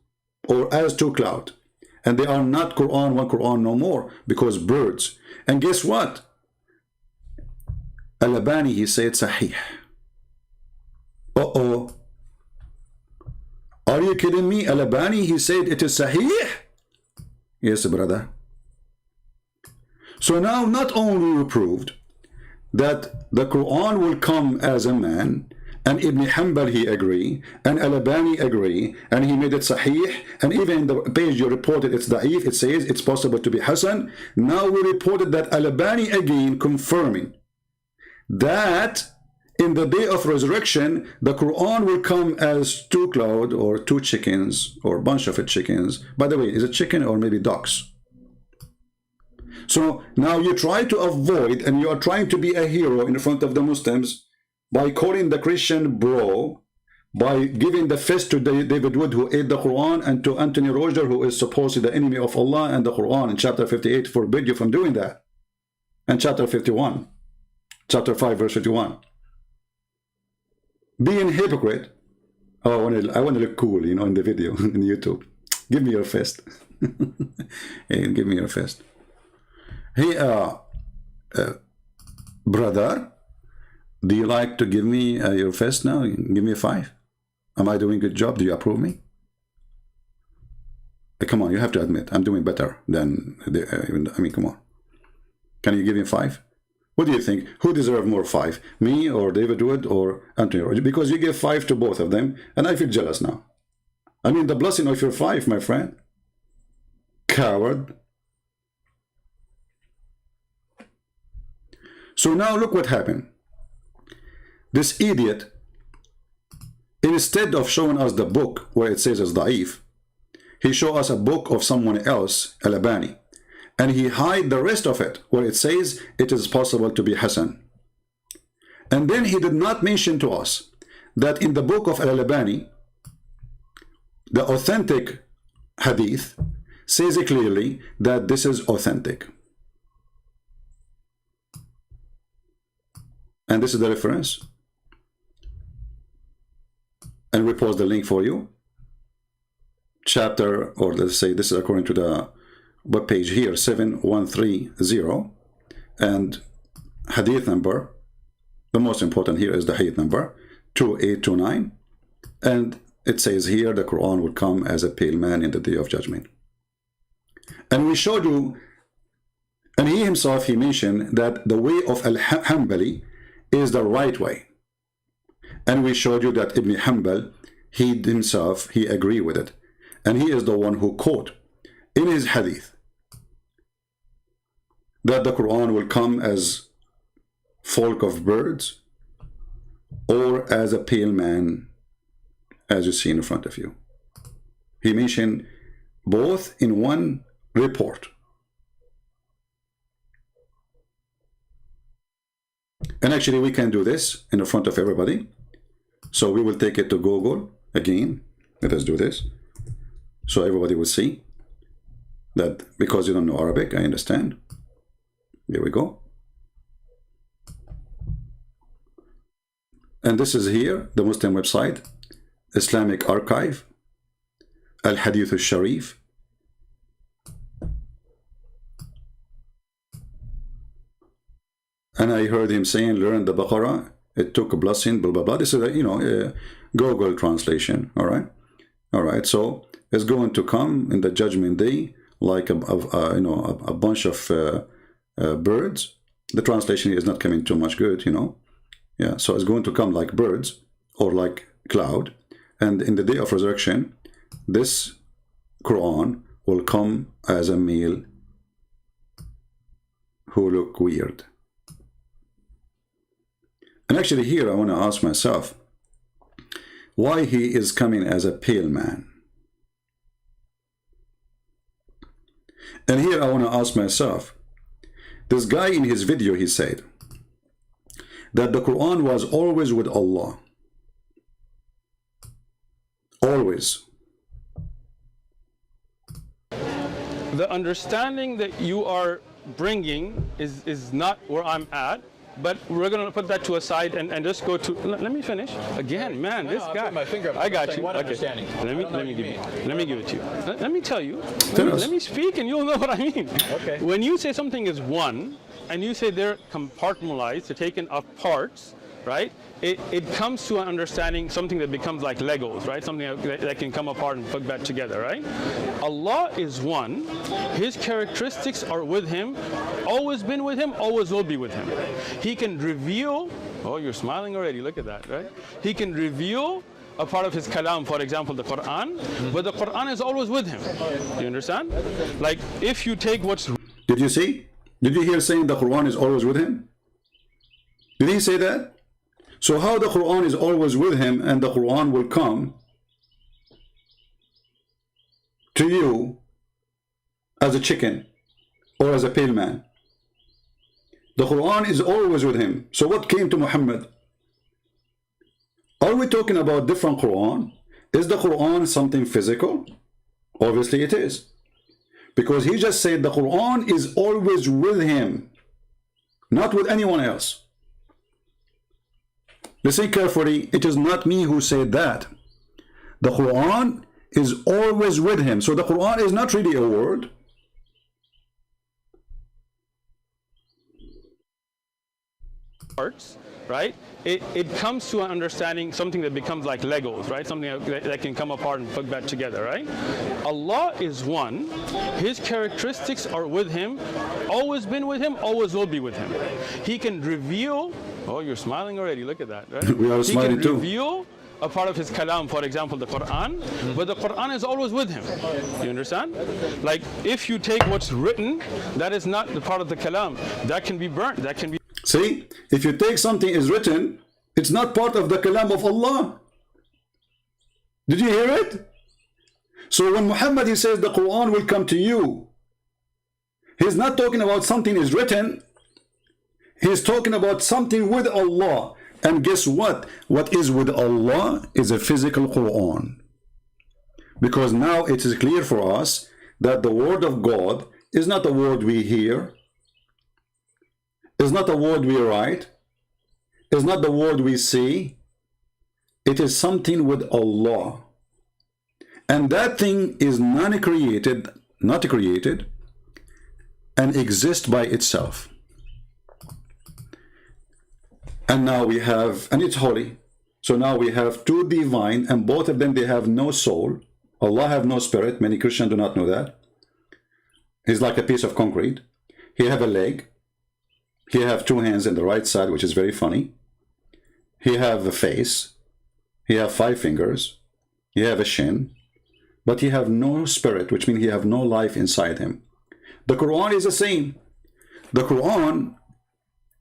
or as two clouds. And they are not Quran, one Quran no more, because birds. And guess what? Al-Albani, he said Sahih. Uh-oh. Are you kidding me? Al-Albani, he said it is Sahih? Yes, brother. So now not only we proved that the Quran will come as a man, and Ibn Hanbal he agree, and Al-Albani agree, and he made it Sahih, and even the page you reported it's Da'if, it says it's possible to be Hasan. Now we reported that Al-Albani again confirming that in the day of resurrection, the Quran will come as two clouds or two chickens or a bunch of chickens. By the way, is it chicken or maybe ducks? So now you try to avoid, and you are trying to be a hero in front of the Muslims by calling the Christian bro, by giving the fist to David Wood who ate the Quran, and to Anthony Roger who is supposedly the enemy of Allah, and the Quran in chapter 58 forbid you from doing that. And chapter 51, chapter 5 verse 51. Being hypocrite. Oh, I want to look cool, you know, in the video, in YouTube. Give me your fist. Hey, give me your fist. Hey, brother, do you like to give me your fist now? Give me a 5. Am I doing a good job? Do you approve me? Come on, you have to admit, I'm doing better than, I mean, come on. Can you give me 5? What do you think? Who deserves more 5? Me or David Wood or Anthony Roger? Because you give 5 to both of them, and I feel jealous now. I mean, the blessing of your 5, my friend. Coward. So now look what happened. This idiot, instead of showing us the book where it says it's da'if, he showed us a book of someone else, Al-Albani, and he hide the rest of it where it says it is possible to be Hasan. And then he did not mention to us that in the book of Al-Albani, the authentic hadith says clearly that this is authentic. And this is the reference. And we post the link for you. Chapter, or let's say this is according to the web page here, 7130. And hadith number, the most important here is the hadith number, 2829. And it says here the Quran will come as a pale man in the day of judgment. And we showed you, and he himself, he mentioned that the way of Al-Hanbali is the right way. And we showed you that Ibn Hanbal he himself, he agreed with it. And he is the one who quote in his hadith that the Quran will come as folk of birds or as a pale man, as you see in front of you. He mentioned both in one report. And actually we can do this in front of everybody. So we will take it to Google again. Let us do this. So everybody will see that, because you don't know Arabic, I understand. There we go. And this is here, the Muslim website, Islamic Archive, Al-Hadith al-Sharif. And I heard him saying, learn the Baqarah. It took a blessing, blah, blah, blah. This is a, a Google translation, all right? All right, so it's going to come in the judgment day like a bunch of birds. The translation is not coming too much good, Yeah, so it's going to come like birds or like cloud. And in the day of resurrection, this Quran will come as a male who look weird. And actually here I want to ask myself, why he is coming as a pale man? And here I want to ask myself, this guy in his video, he said that the Quran was always with Allah. Always. The understanding that you are bringing is not where I'm at. But we're going to put that to a side and just go to. Let me finish. Again, man, this guy. My finger up. I got you. What Okay. understanding? Let me give it to you. Let me tell you. Let me speak, and you'll know what I mean. Okay. When you say something is one, and you say they're compartmentalized, they're taken of parts, right? It comes to an understanding, something that becomes like Legos, right? Something that can come apart and put back together, right? Allah is one. His characteristics are with him, always been with him, always will be with him. He can reveal, oh, you're smiling already, look at that, right? He can reveal a part of his kalam, for example, the Quran, but the Quran is always with him. You understand? Like, if you take what's... Did you see? Did you hear saying the Quran is always with him? Did he say that? So how the Quran is always with him and the Quran will come to you as a chicken or as a pale man? The Quran is always with him. So what came to Muhammad? Are we talking about different Quran? Is the Quran something physical? Obviously it is. Because he just said the Quran is always with him, not with anyone else. Listen carefully, it is not me who said that. The Quran is always with him. So the Quran is not really a word. Parts, right? It comes to an understanding, something that becomes like Legos, right? Something that can come apart and put back together, right? Allah is one. His characteristics are with him, always been with him, always will be with him. He can reveal, oh, you're smiling already, look at that, right? We are smiling too. He can reveal a part of his kalam, for example, the Quran, but the Quran is always with him. You understand? Like, if you take what's written, that is not the part of the kalam. That can be burnt, that can be... See, if you take something is written, it's not part of the kalam of Allah. Did you hear it? So when Muhammad, he says the Quran will come to you, he's not talking about something is written. He's talking about something with Allah. And guess what? What is with Allah is a physical Quran. Because now it is clear for us that the word of God is not a word we hear, is not a word we write, is not the word we see. It is something with Allah. And that thing is not created, and exists by itself. And now we have, and it's holy. So now we have two divine, and both of them, they have no soul. Allah have no spirit. Many Christians do not know that. He's like a piece of concrete. He have a leg. He have two hands in the right side, which is very funny. He have a face. He have 5 fingers. He have a shin, but he have no spirit, which means he have no life inside him. The Quran is the same. The Quran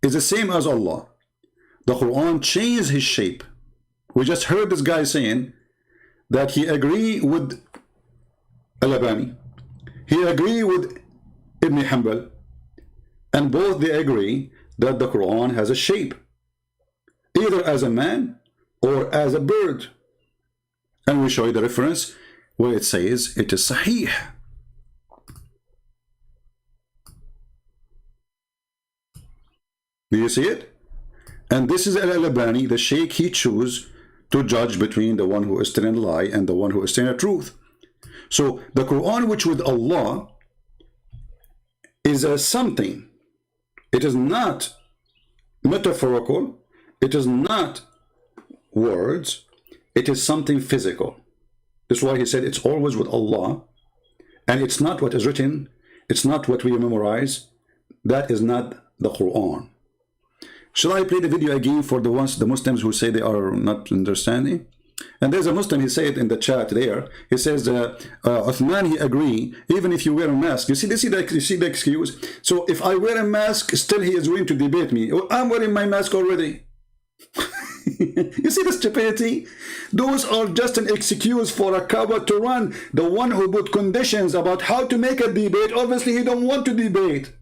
is the same as Allah. The Quran changed his shape. We just heard this guy saying that he agree with Al-Albani. He agree with Ibn Hanbal. And both they agree that the Quran has a shape, either as a man or as a bird. And we show you the reference where it says it is Sahih. Do you see it? And this is Al-Albani, the Shaykh. He choose to judge between the one who is telling a lie and the one who is telling the truth. So the Quran, which with Allah, is a something. It is not metaphorical. It is not words. It is something physical. That's why he said it's always with Allah. And it's not what is written. It's not what we memorize. That is not the Quran. Shall I play the video again for the Muslims who say they are not understanding? And there's a Muslim, he said in the chat there, he says, Uthman, he agree, even if you wear a mask. You see the excuse? So if I wear a mask, still he is willing to debate me. I'm wearing my mask already. You see the stupidity? Those are just an excuse for a coward to run. The one who put conditions about how to make a debate, obviously he don't want to debate.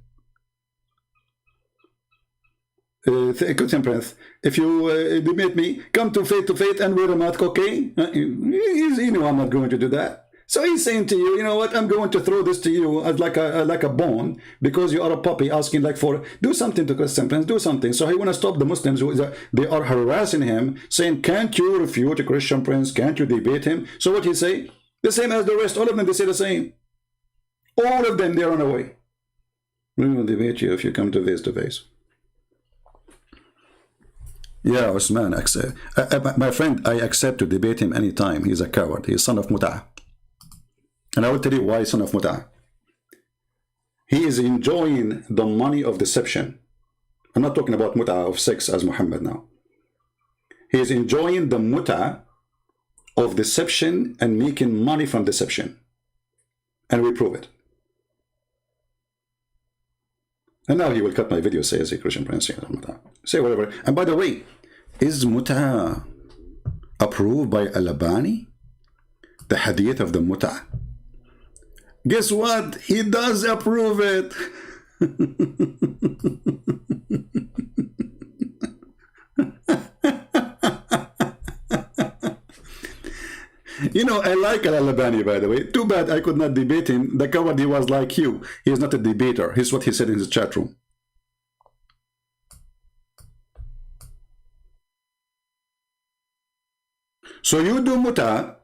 Christian Prince, if you debate me, come to faith and wear a mask, okay? You know I'm not going to do that. So he's saying to you, you know what, I'm going to throw this to you as like a bone, because you are a puppy asking like for, do something to Christian Prince, do something. So he want to stop the Muslims who they are harassing him, saying, can't you refute a Christian Prince? Can't you debate him? So what he say? The same as the rest. All of them, they say the same. All of them, they run away. We will debate you if you come to face. Yeah, Uthman, my friend, I accept to debate him anytime. He's a coward. He's son of Mut'ah. And I will tell you why son of Mut'ah. He is enjoying the money of deception. I'm not talking about Mut'ah of sex as Muhammad now. He is enjoying the Mut'ah of deception and making money from deception. And we prove it. And now he will cut my video, say as a Christian Prince, say whatever. And by the way, is Mut'ah approved by Al-Albani? The hadith of the Mut'ah? Guess what? He does approve it. You know, I like Al-Albani, by the way. Too bad I could not debate him. The coward, he was like you. He is not a debater. Here's what he said in his chat room. So you do Mut'ah,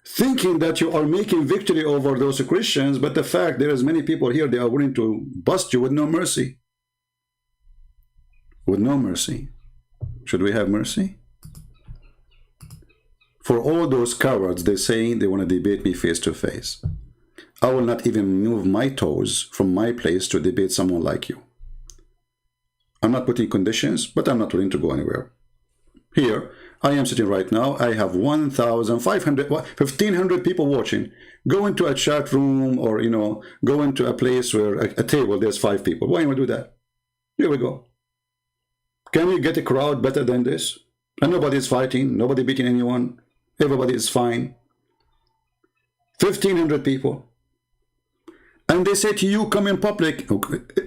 thinking that you are making victory over those Christians, but the fact there is many people here, they are willing to bust you with no mercy. With no mercy. Should we have mercy? For all those cowards, they say they want to debate me face to face. I will not even move my toes from my place to debate someone like you. I'm not putting conditions, but I'm not willing to go anywhere. Here, I am sitting right now. I have 1,500, 1,500 people watching. Go into a chat room or, you know, go into a place where a table, there's 5 people. Why don't we do that? Here we go. Can we get a crowd better than this? And nobody is fighting, nobody beating anyone. Everybody is fine. 1,500 people. And they say to you, come in public.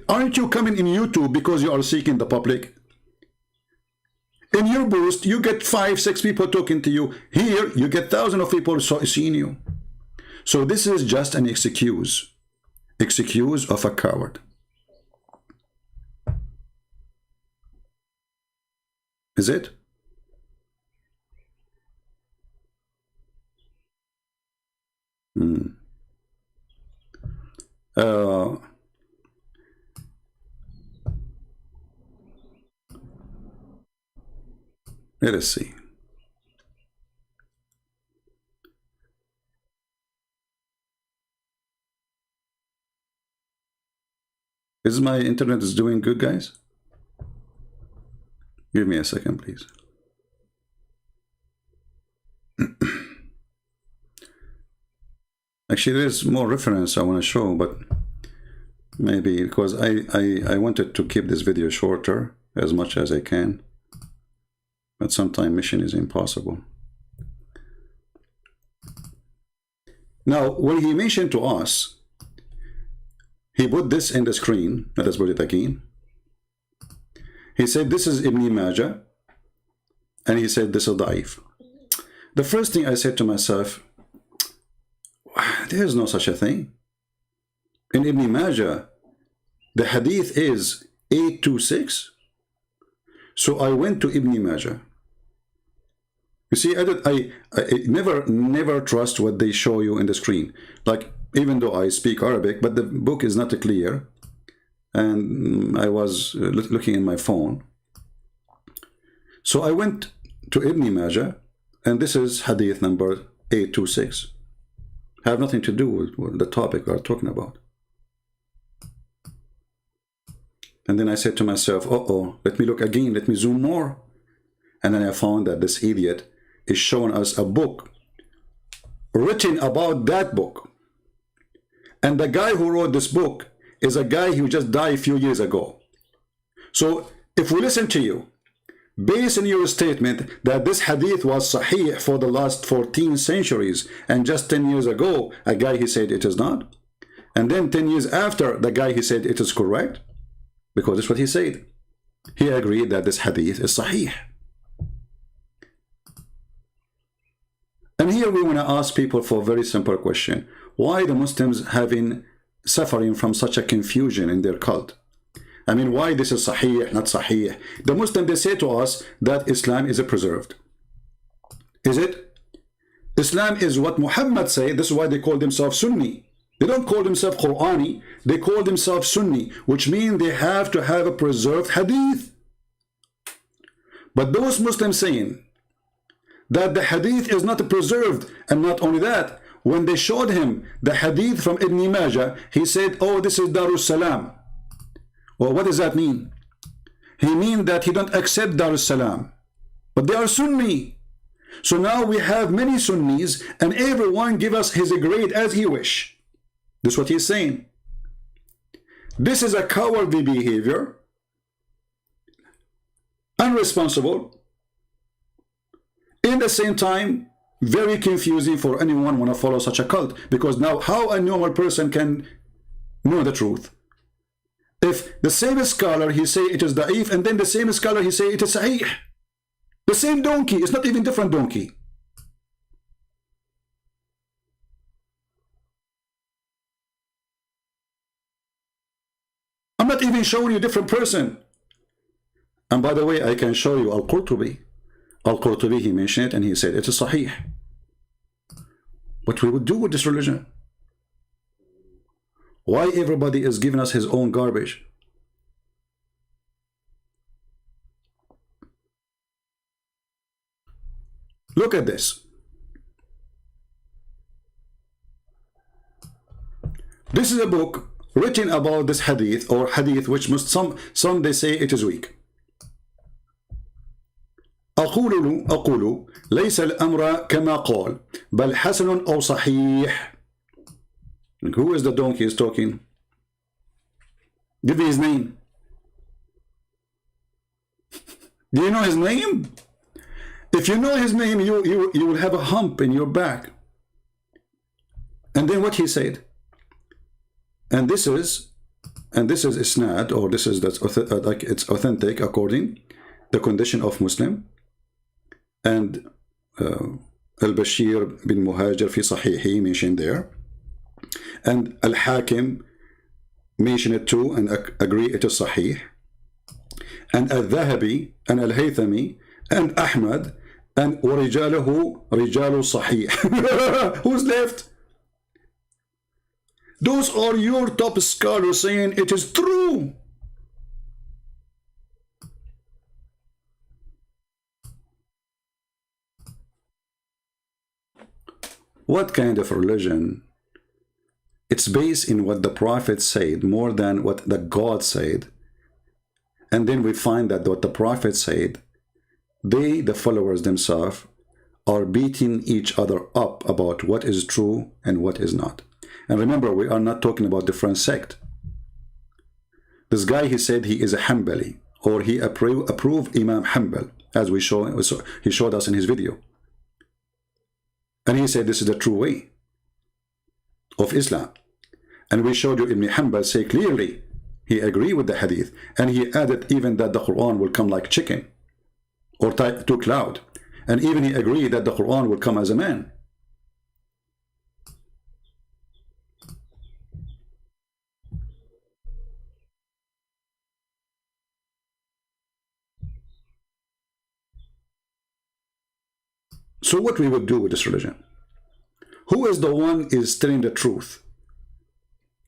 Aren't you coming in YouTube because you are seeking the public? In your boost, you get 5, 6 people talking to you. Here, you get thousands of people seeing you. So this is just an excuse. Excuse of a coward. Is it? Let us see. Is my internet is doing good, guys? Give me a second, please. Actually, there's more reference I want to show, but maybe because I wanted to keep this video shorter as much as I can, but sometimes mission is impossible. Now, when he mentioned to us, he put this in the screen. Let us put it again. He said, this is Ibn Majah, and he said, this is Da'if. The first thing I said to myself, there is no such a thing. In Ibn Majah, the hadith is 826. So I went to Ibn Majah. You see, I never trust what they show you in the screen. Like, even though I speak Arabic, but the book is not clear. And I was looking in my phone. So I went to Ibn Majah, and this is hadith number 826. Have nothing to do with the topic we're talking about. And then I said to myself, let me look again, let me zoom more. And then I found that this idiot is showing us a book written about that book. And the guy who wrote this book is a guy who just died a few years ago. So if we listen to you, based on your statement that this hadith was sahih for the last 14 centuries, and just 10 years ago, a guy he said it is not, and then 10 years after, the guy he said it is correct, because that's what he said. He agreed that this hadith is sahih. And here we want to ask people for a very simple question. Why the Muslims suffering from such a confusion in their cult? I mean, why this is sahih, not sahih? The Muslims, they say to us that Islam is preserved. Is it? Islam is what Muhammad said. This is why they call themselves Sunni. They don't call themselves Qur'ani. They call themselves Sunni, which means they have to have a preserved hadith. But those Muslims saying that the hadith is not preserved, and not only that, when they showed him the hadith from Ibn Majah, he said, oh, this is Darus Salam. Well, what does that mean? He means that he don't accept Darus Salam. But they are Sunni. So now we have many Sunnis, and everyone give us his grade as he wish. This is what he's saying. This is a cowardly behavior, unresponsible, in the same time, very confusing for anyone want to follow such a cult. Because now, how a normal person can know the truth? If the same scholar, he say it is da'if, and then the same scholar, he say it is sahih. The same donkey, it's not even different donkey. I'm not even showing you different person. And by the way, I can show you Al-Qurtubi. Al-Qurtubi, he mentioned it, and he said it is sahih. What we would do with this religion? Why everybody is giving us his own garbage? Look at this. This is a book written about this hadith, or hadith which some they say it is weak. أقول ليس الأمر كما قال بل حسن أو صحيح. Who is the donkey is talking? Give me his name. Do you know his name? If you know his name, you will have a hump in your back. And then what he said? And this is isnad, or this is like it's authentic according the condition of Muslim. And Al-Bashir bin Muhajir fi Sahihi mentioned there. And Al-Hakim mentioned it too and agree it is Sahih. And Al-Dhahabi and Al-Haythami and Ahmad and وَرِجَالُهُ رِجَالُ Sahih. Who's left? Those are your top scholars saying it is true. What kind of religion? It's based in what the Prophet said more than what the God said. And then we find that what the Prophet said, they, the followers themselves, are beating each other up about what is true and what is not. And remember, we are not talking about different sect. This guy, he said he is a Hanbali, or he approved Imam Hanbal, as he showed us in his video. And he said this is the true way of Islam. And we showed you Ibn Hanbal say clearly he agreed with the hadith, and he added even that the Quran will come like chicken or to cloud, and even he agreed that the Quran will come as a man. So what we would do with this religion? Who is the one is telling the truth?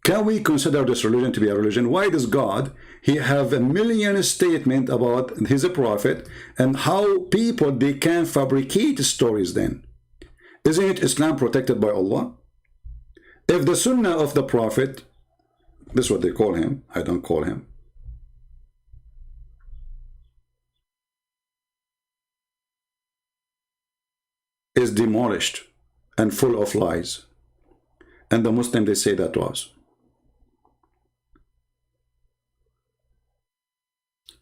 Can we consider this religion to be a religion? Why does God, he have a million statement about his prophet and how people, they can fabricate stories then? Isn't it Islam protected by Allah? If the sunnah of the prophet, this is what they call him, I don't call him, is demolished and full of lies, and the Muslims, they say that to us.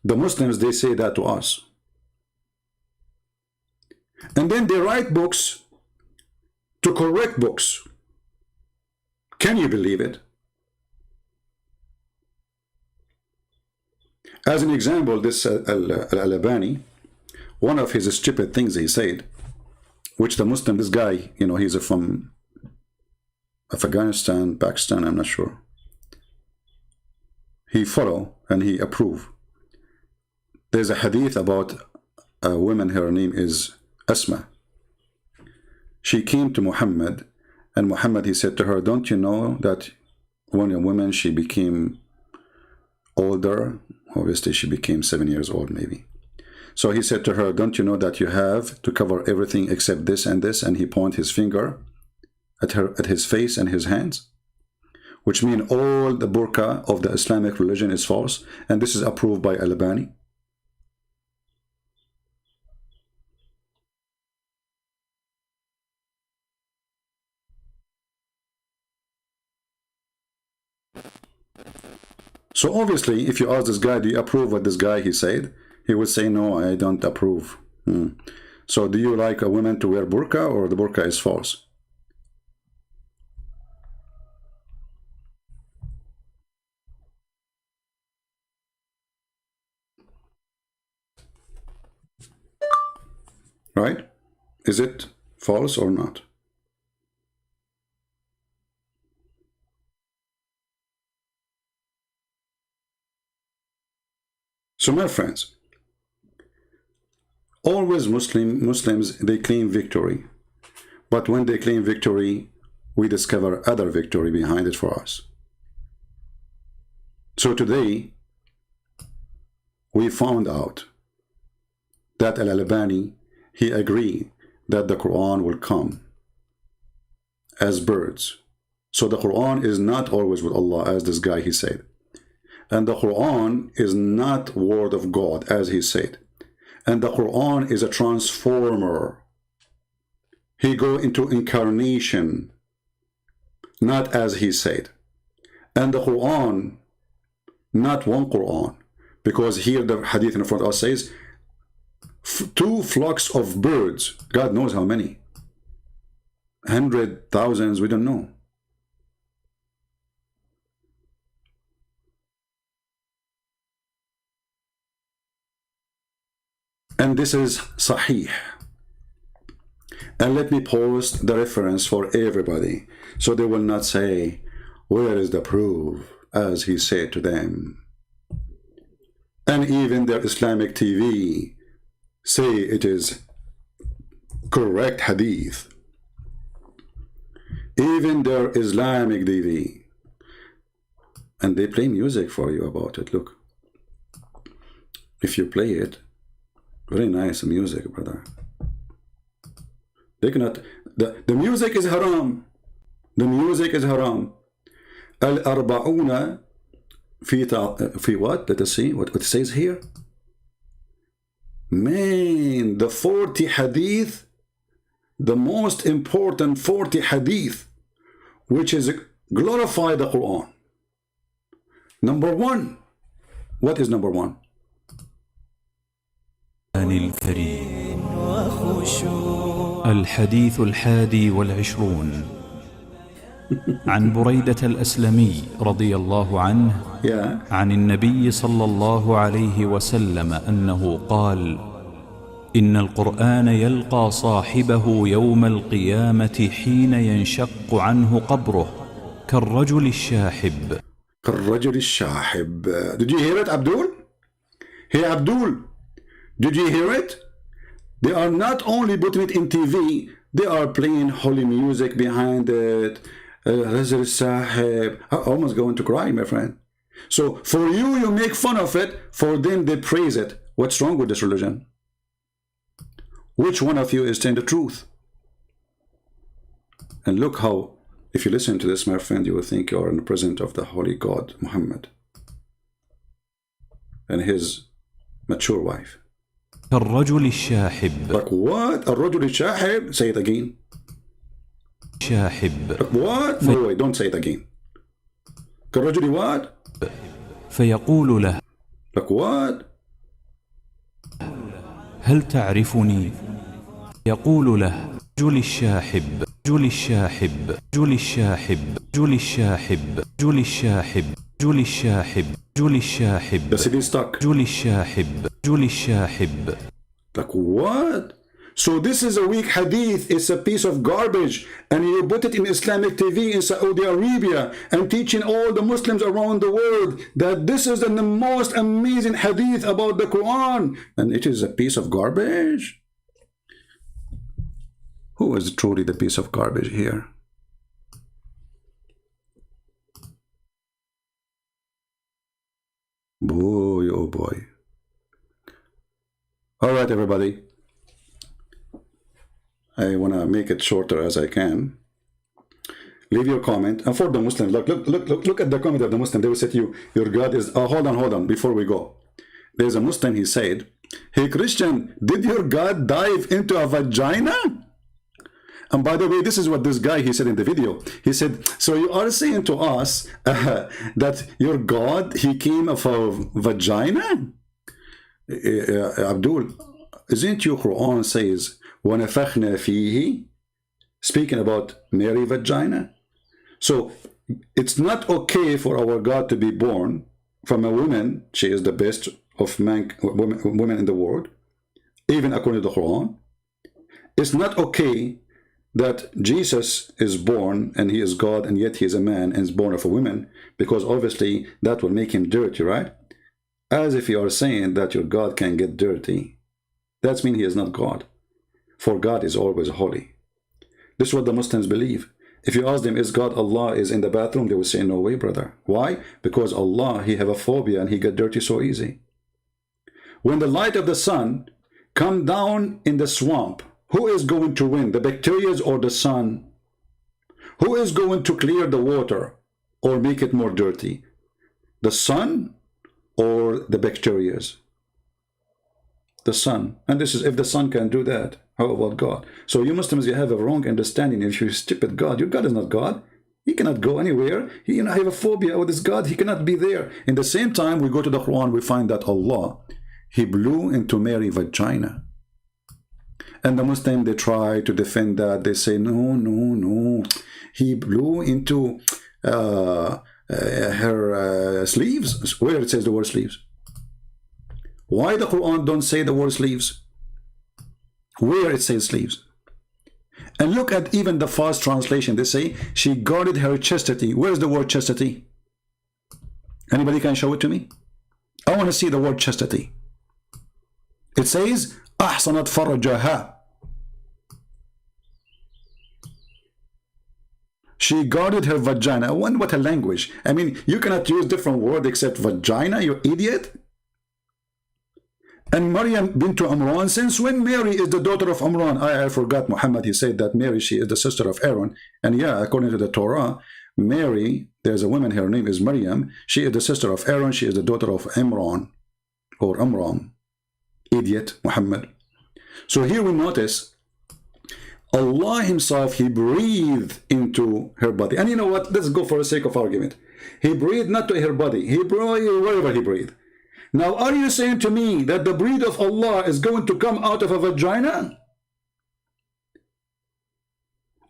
The Muslims, they say that to us. And then they write books to correct books. Can you believe it? As an example, this Al-Albani, one of his stupid things he said, which the Muslim, this guy, you know, he's from Afghanistan, Pakistan, I'm not sure. He follow and he approve. There's a hadith about a woman, her name is Asma. She came to Muhammad, and Muhammad, he said to her, don't you know that when a woman, she became older, obviously she became 7 years old maybe. So he said to her, don't you know that you have to cover everything except this and this? And he pointed his finger at his face and his hands, which mean all the burqa of the Islamic religion is false. And this is approved by Al-Albani. So obviously, if you ask this guy, do you approve what this guy he said? He would say, no, I don't approve. So do you like a woman to wear burqa, or the burqa is false? Right? Is it false or not? So my friends, always Muslims, they claim victory. But when they claim victory, we discover other victory behind it for us. So today, we found out that Al-Albani, he agreed that the Quran will come as birds. So the Quran is not always with Allah, as this guy he said. And the Quran is not word of God, as he said. And the Quran is a transformer. He go into incarnation, not as he said. And the Quran, not one Quran, because here the hadith in front of us says, 2 flocks of birds, God knows how many, 100,000s, we don't know. And this is Sahih. And let me post the reference for everybody, so they will not say, where is the proof, as he said to them. And even their Islamic TV say it is correct hadith. Even their Islamic TV. And they play music for you about it. Look. If you play it, very nice music, brother. They cannot, the music is haram. The music is haram. Al-arba'una fi what? Let us see what it says here. Man, the 40 hadith the most important 40 hadith which is glorify the Quran. Number one. What is number one? الكريم الحديث 21 عن بريدة الأسلمي رضي الله عنه عن النبي صلى الله عليه وسلم أنه قال: إن القرآن يلقى صاحبه يوم القيامة حين ينشق عنه قبره كالرجل الشاحب. كالرجل الشاحب. Did you hear it, Abdul? Hey, Abdul, did you hear it? They are not only putting it in TV, they are playing holy music behind it. Rajul Sahib. I'm almost going to cry, my friend. So for you, you make fun of it. For them, they praise it. What's wrong with this religion? Which one of you is telling the truth? And look how, if you listen to this, my friend, you will think you are in the presence of the holy God, Muhammad, and his mature wife. الرجل الشاحب. Like what? الرجل الشاحب? Say it again. شاحب. Like what? No, wait, don't say it again. كالرجل what? فيقول له. Like what? هل تعرفني؟ يقول له: رجل الشاحب، رجل الشاحب، رجل الشاحب، رجل الشاحب، رجل الشاحب، رجل الشاحب، رجل الشاحب. The city is stuck. رجل الشاحب، رجل الشاحب. Like what? So this is a weak hadith. It's a piece of garbage, and you put it in Islamic TV in Saudi Arabia and teaching all the Muslims around the world that this is the most amazing hadith about the Quran, and it is a piece of garbage. Who is truly the piece of garbage here? Boy, oh boy. All right, everybody. I want to make it shorter as I can. Leave your comment. And for the Muslims, look at the comment of the Muslim. They will say to you, your God is... Oh, hold on, before we go. There's a Muslim, he said, hey, Christian, did your God dive into a vagina? And by the way, this is what this guy, he said in the video. He said, so you are saying to us that your God, he came of a vagina? Abdul, isn't your Quran says, وَنَفَخْنَا فِيهِ, speaking about Mary vagina? So it's not okay for our God to be born from a woman. She is the best of women in the world, even according to the Quran. It's not okay that Jesus is born and he is God, and yet he is a man and is born of a woman, because obviously that will make him dirty, right? As if you are saying that your God can get dirty. That means he is not God. For God is always holy. This is what the Muslims believe. If you ask them, is God Allah is in the bathroom? They will say, no way, brother. Why? Because Allah, he have a phobia and he get dirty so easy. When the light of the sun come down in the swamp, who is going to win, the bacteria or the sun? Who is going to clear the water or make it more dirty? The sun or the bacteria? The sun. And this is, if the sun can do that, how about God? So you Muslims, you have a wrong understanding. If you stupid God, your God is not God. He cannot go anywhere. He, have a phobia with his God. He cannot be there. In the same time, we go to the Quran, we find that Allah, he blew into Mary's vagina. And the Muslim, they try to defend that. They say, no. He blew into her sleeves. Where it says the word sleeves? Why the Quran don't say the word sleeves? Where it says sleeves? And look at even the fast translation. They say, she guarded her chastity. Where's the word chastity? Anybody can show it to me? I want to see the word chastity. It says, أحصنت فرجها. She guarded her vagina. I wonder what a language. I mean, you cannot use different word except vagina, you idiot. And Maryam bint Imran, since when Mary is the daughter of Imran? I forgot Muhammad, he said that Mary, she is the sister of Aaron. And yeah, according to the Torah, Mary, there's a woman, her name is Maryam. She is the sister of Aaron. She is the daughter of Imran or Amram. Idiot, Muhammad. So here we notice Allah himself, he breathed into her body. And you know what? Let's go for the sake of argument. He breathed not to her body. He breathed wherever he breathed. Now, are you saying to me that the breath of Allah is going to come out of a vagina?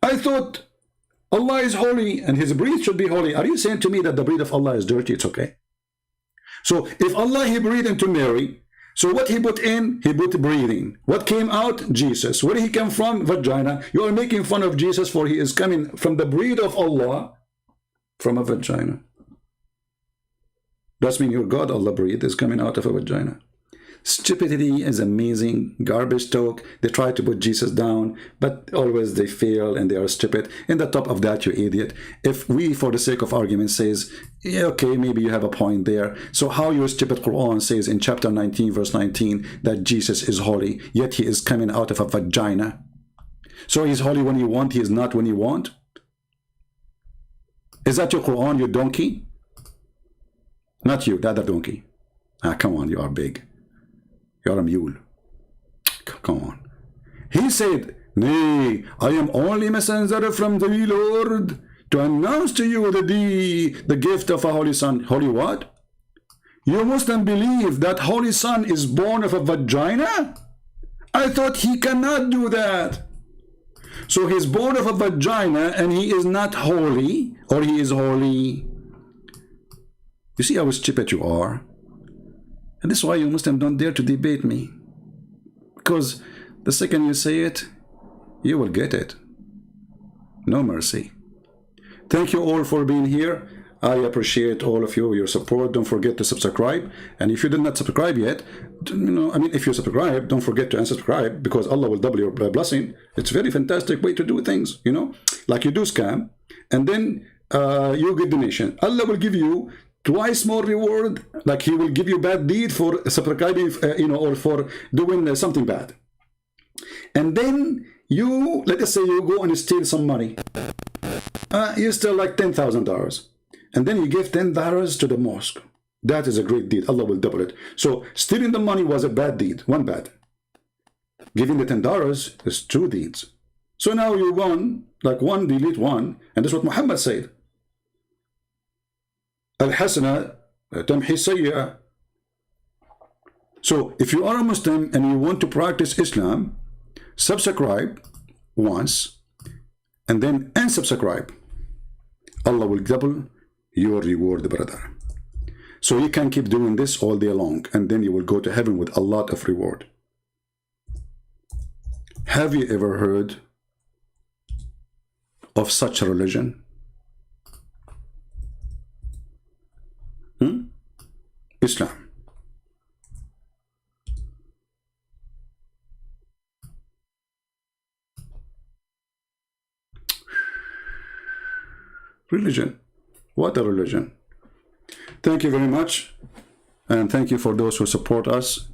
I thought Allah is holy and his breath should be holy. Are you saying to me that the breath of Allah is dirty? It's okay. So if Allah, he breathed into Mary, so what he put in? He put breathing. What came out? Jesus. Where he came from? Vagina. You are making fun of Jesus, for he is coming from the breath of Allah from a vagina. Does mean your God, Allah breathe, is coming out of a vagina. Stupidity is amazing. Garbage talk. They try to put Jesus down, but always they fail and they are stupid. In the top of that, you idiot. If we, for the sake of argument, says, yeah, okay, maybe you have a point there. So how your stupid Quran says in chapter 19, verse 19, that Jesus is holy, yet he is coming out of a vagina. So he's holy when you want, he is not when you want? Is that your Quran, you donkey? Not you, the other donkey. Ah, come on, you are big. You're a mule. Come on. He said, nay, I am only messenger from the Lord to announce to you the gift of a holy son. Holy what? You Muslim believe that holy son is born of a vagina? I thought he cannot do that. So he's born of a vagina and he is not holy, or he is holy. You see how stupid you are? And this is why you Muslims don't dare to debate me. Because the second you say it, you will get it. No mercy. Thank you all for being here. I appreciate all of you, your support. Don't forget to subscribe. And if you did not subscribe yet, if you subscribe, don't forget to unsubscribe, because Allah will double your blessing. It's a very fantastic way to do things, like you do scam, and then you get donation. Allah will give you twice more reward, like he will give you bad deed for subscribing, or for doing something bad. And then you, let us say you go and steal some money. You steal like $10,000. And then you give $10 to the mosque. That is a great deed. Allah will double it. So stealing the money was a bad deed, one bad. Giving the $10 is two deeds. So now you won, like one delete one, and that's what Muhammad said. Al-Hasana tamhi sayyi'ah. So if you are a Muslim and you want to practice Islam, subscribe once and then unsubscribe. Allah will double your reward, brother. So you can keep doing this all day long, and then you will go to heaven with a lot of reward. Have you ever heard of such a religion? Islam. Religion. What a religion. Thank you very much, and thank you for those who support us,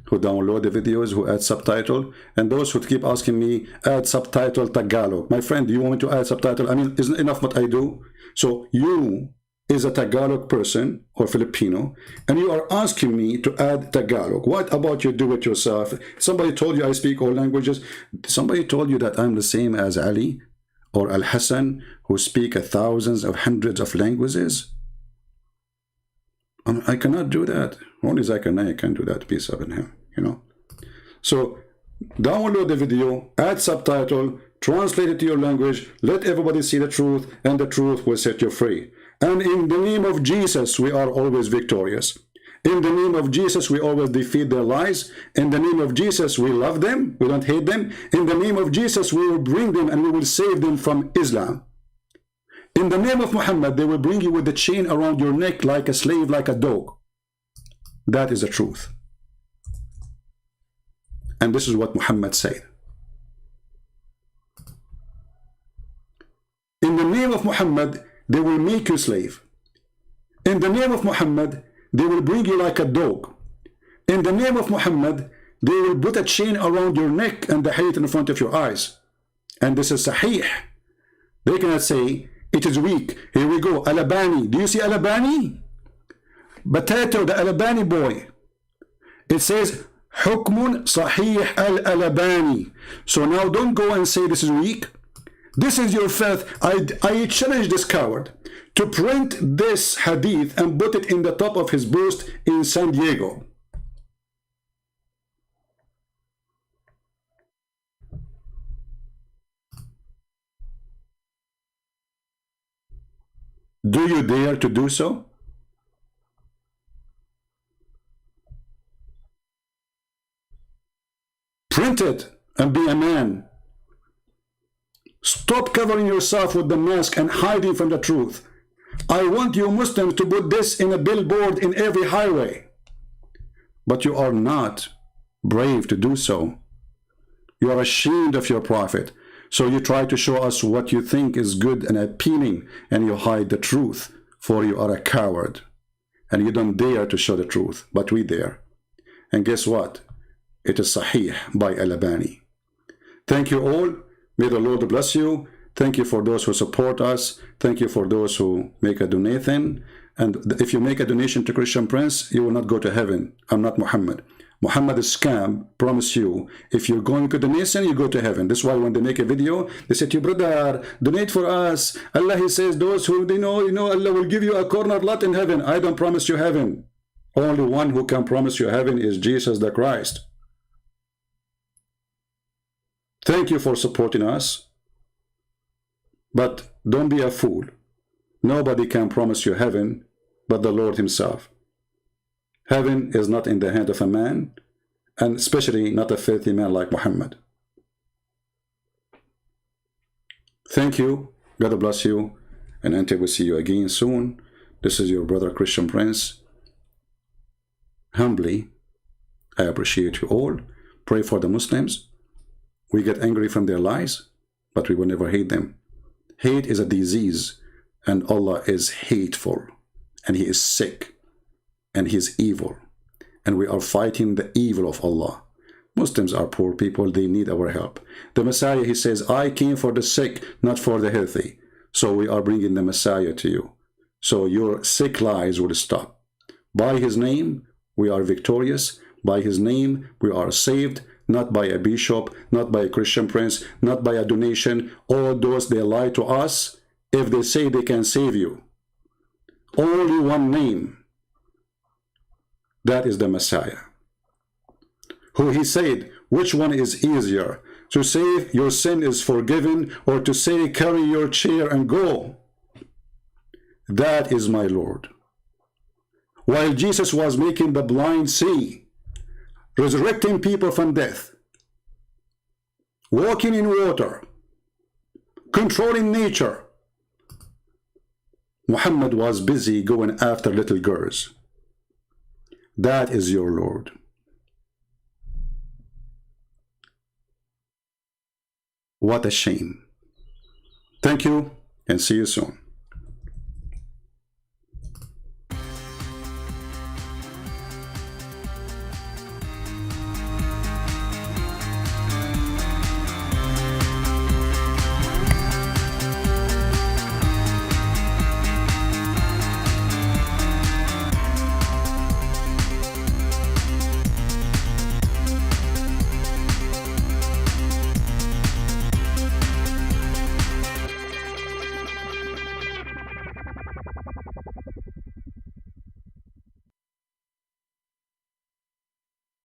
who download the videos, who add subtitle, and those who keep asking me, add subtitle Tagalog. My friend, do you want me to add subtitle? Isn't enough what I do? So you is a Tagalog person or Filipino, and you are asking me to add Tagalog. What about you do it yourself? Somebody told you I speak all languages. Somebody told you that I'm the same as Ali or Al-Hassan, who speak thousands of hundreds of languages? I cannot do that. Only Zakir can do that. Peace upon him, So download the video, add subtitle, translate it to your language, let everybody see the truth, and the truth will set you free. And in the name of Jesus, we are always victorious. In the name of Jesus, we always defeat their lies. In the name of Jesus, we love them. We don't hate them. In the name of Jesus, we will bring them and we will save them from Islam. In the name of Muhammad, they will bring you with the chain around your neck like a slave, like a dog. That is the truth. And this is what Muhammad said. In the name of Muhammad, they will make you slave. In the name of Muhammad, they will bring you like a dog. In the name of Muhammad, they will put a chain around your neck and the hadith in front of your eyes. And this is sahih. They cannot say, it is weak. Here we go. Al-Albani. Do you see Al-Albani? Potato, the Al-Albani boy. It says, حكم صحيح الألباني. So now don't go and say this is weak. This is your faith. I challenge this coward to print this hadith and put it in the top of his booth in San Diego. Do you dare to do so? Print it and be a man. Stop covering yourself with the mask and hiding from the truth. I want you Muslims to put this in a billboard in every highway. But you are not brave to do so. You are ashamed of your prophet. So you try to show us what you think is good and appealing, and you hide the truth, for you are a coward. And you don't dare to show the truth, but we dare. And guess what? It is Sahih by Al-Albani. Thank you all. May the Lord bless you. Thank you for those who support us. Thank you for those who make a donation. And if you make a donation to Christian Prince, you will not go to heaven. I'm not Muhammad. Muhammad is scam. Promise you, if you're going to donation, you go to heaven. That's why when they make a video, they say to you, brother, donate for us. Allah, he says, those who you know, Allah will give you a corner lot in heaven. I don't promise you heaven. Only one who can promise you heaven is Jesus the Christ. Thank you for supporting us. But don't be a fool. Nobody can promise you heaven but the Lord himself. Heaven is not in the hand of a man, and especially not a filthy man like Muhammad. Thank you. God bless you. And until we see you again soon, this is your brother Christian Prince. Humbly, I appreciate you all. Pray for the Muslims. We get angry from their lies, but we will never hate them. Hate is a disease, and Allah is hateful, and He is sick, and He is evil, and we are fighting the evil of Allah. Muslims are poor people. They need our help. The Messiah, he says, I came for the sick, not for the healthy. So we are bringing the Messiah to you. So your sick lies will stop. By His name, we are victorious. By His name, we are saved. Not by a bishop, not by a Christian prince, not by a donation. All those, they lie to us if they say they can save you. Only one name. That is the Messiah. Who He said, which one is easier? To say your sin is forgiven, or to say carry your chair and go? That is my Lord. While Jesus was making the blind see, resurrecting people from death, walking in water, controlling nature, Muhammad was busy going after little girls. That is your Lord. What a shame. Thank you, and see you soon.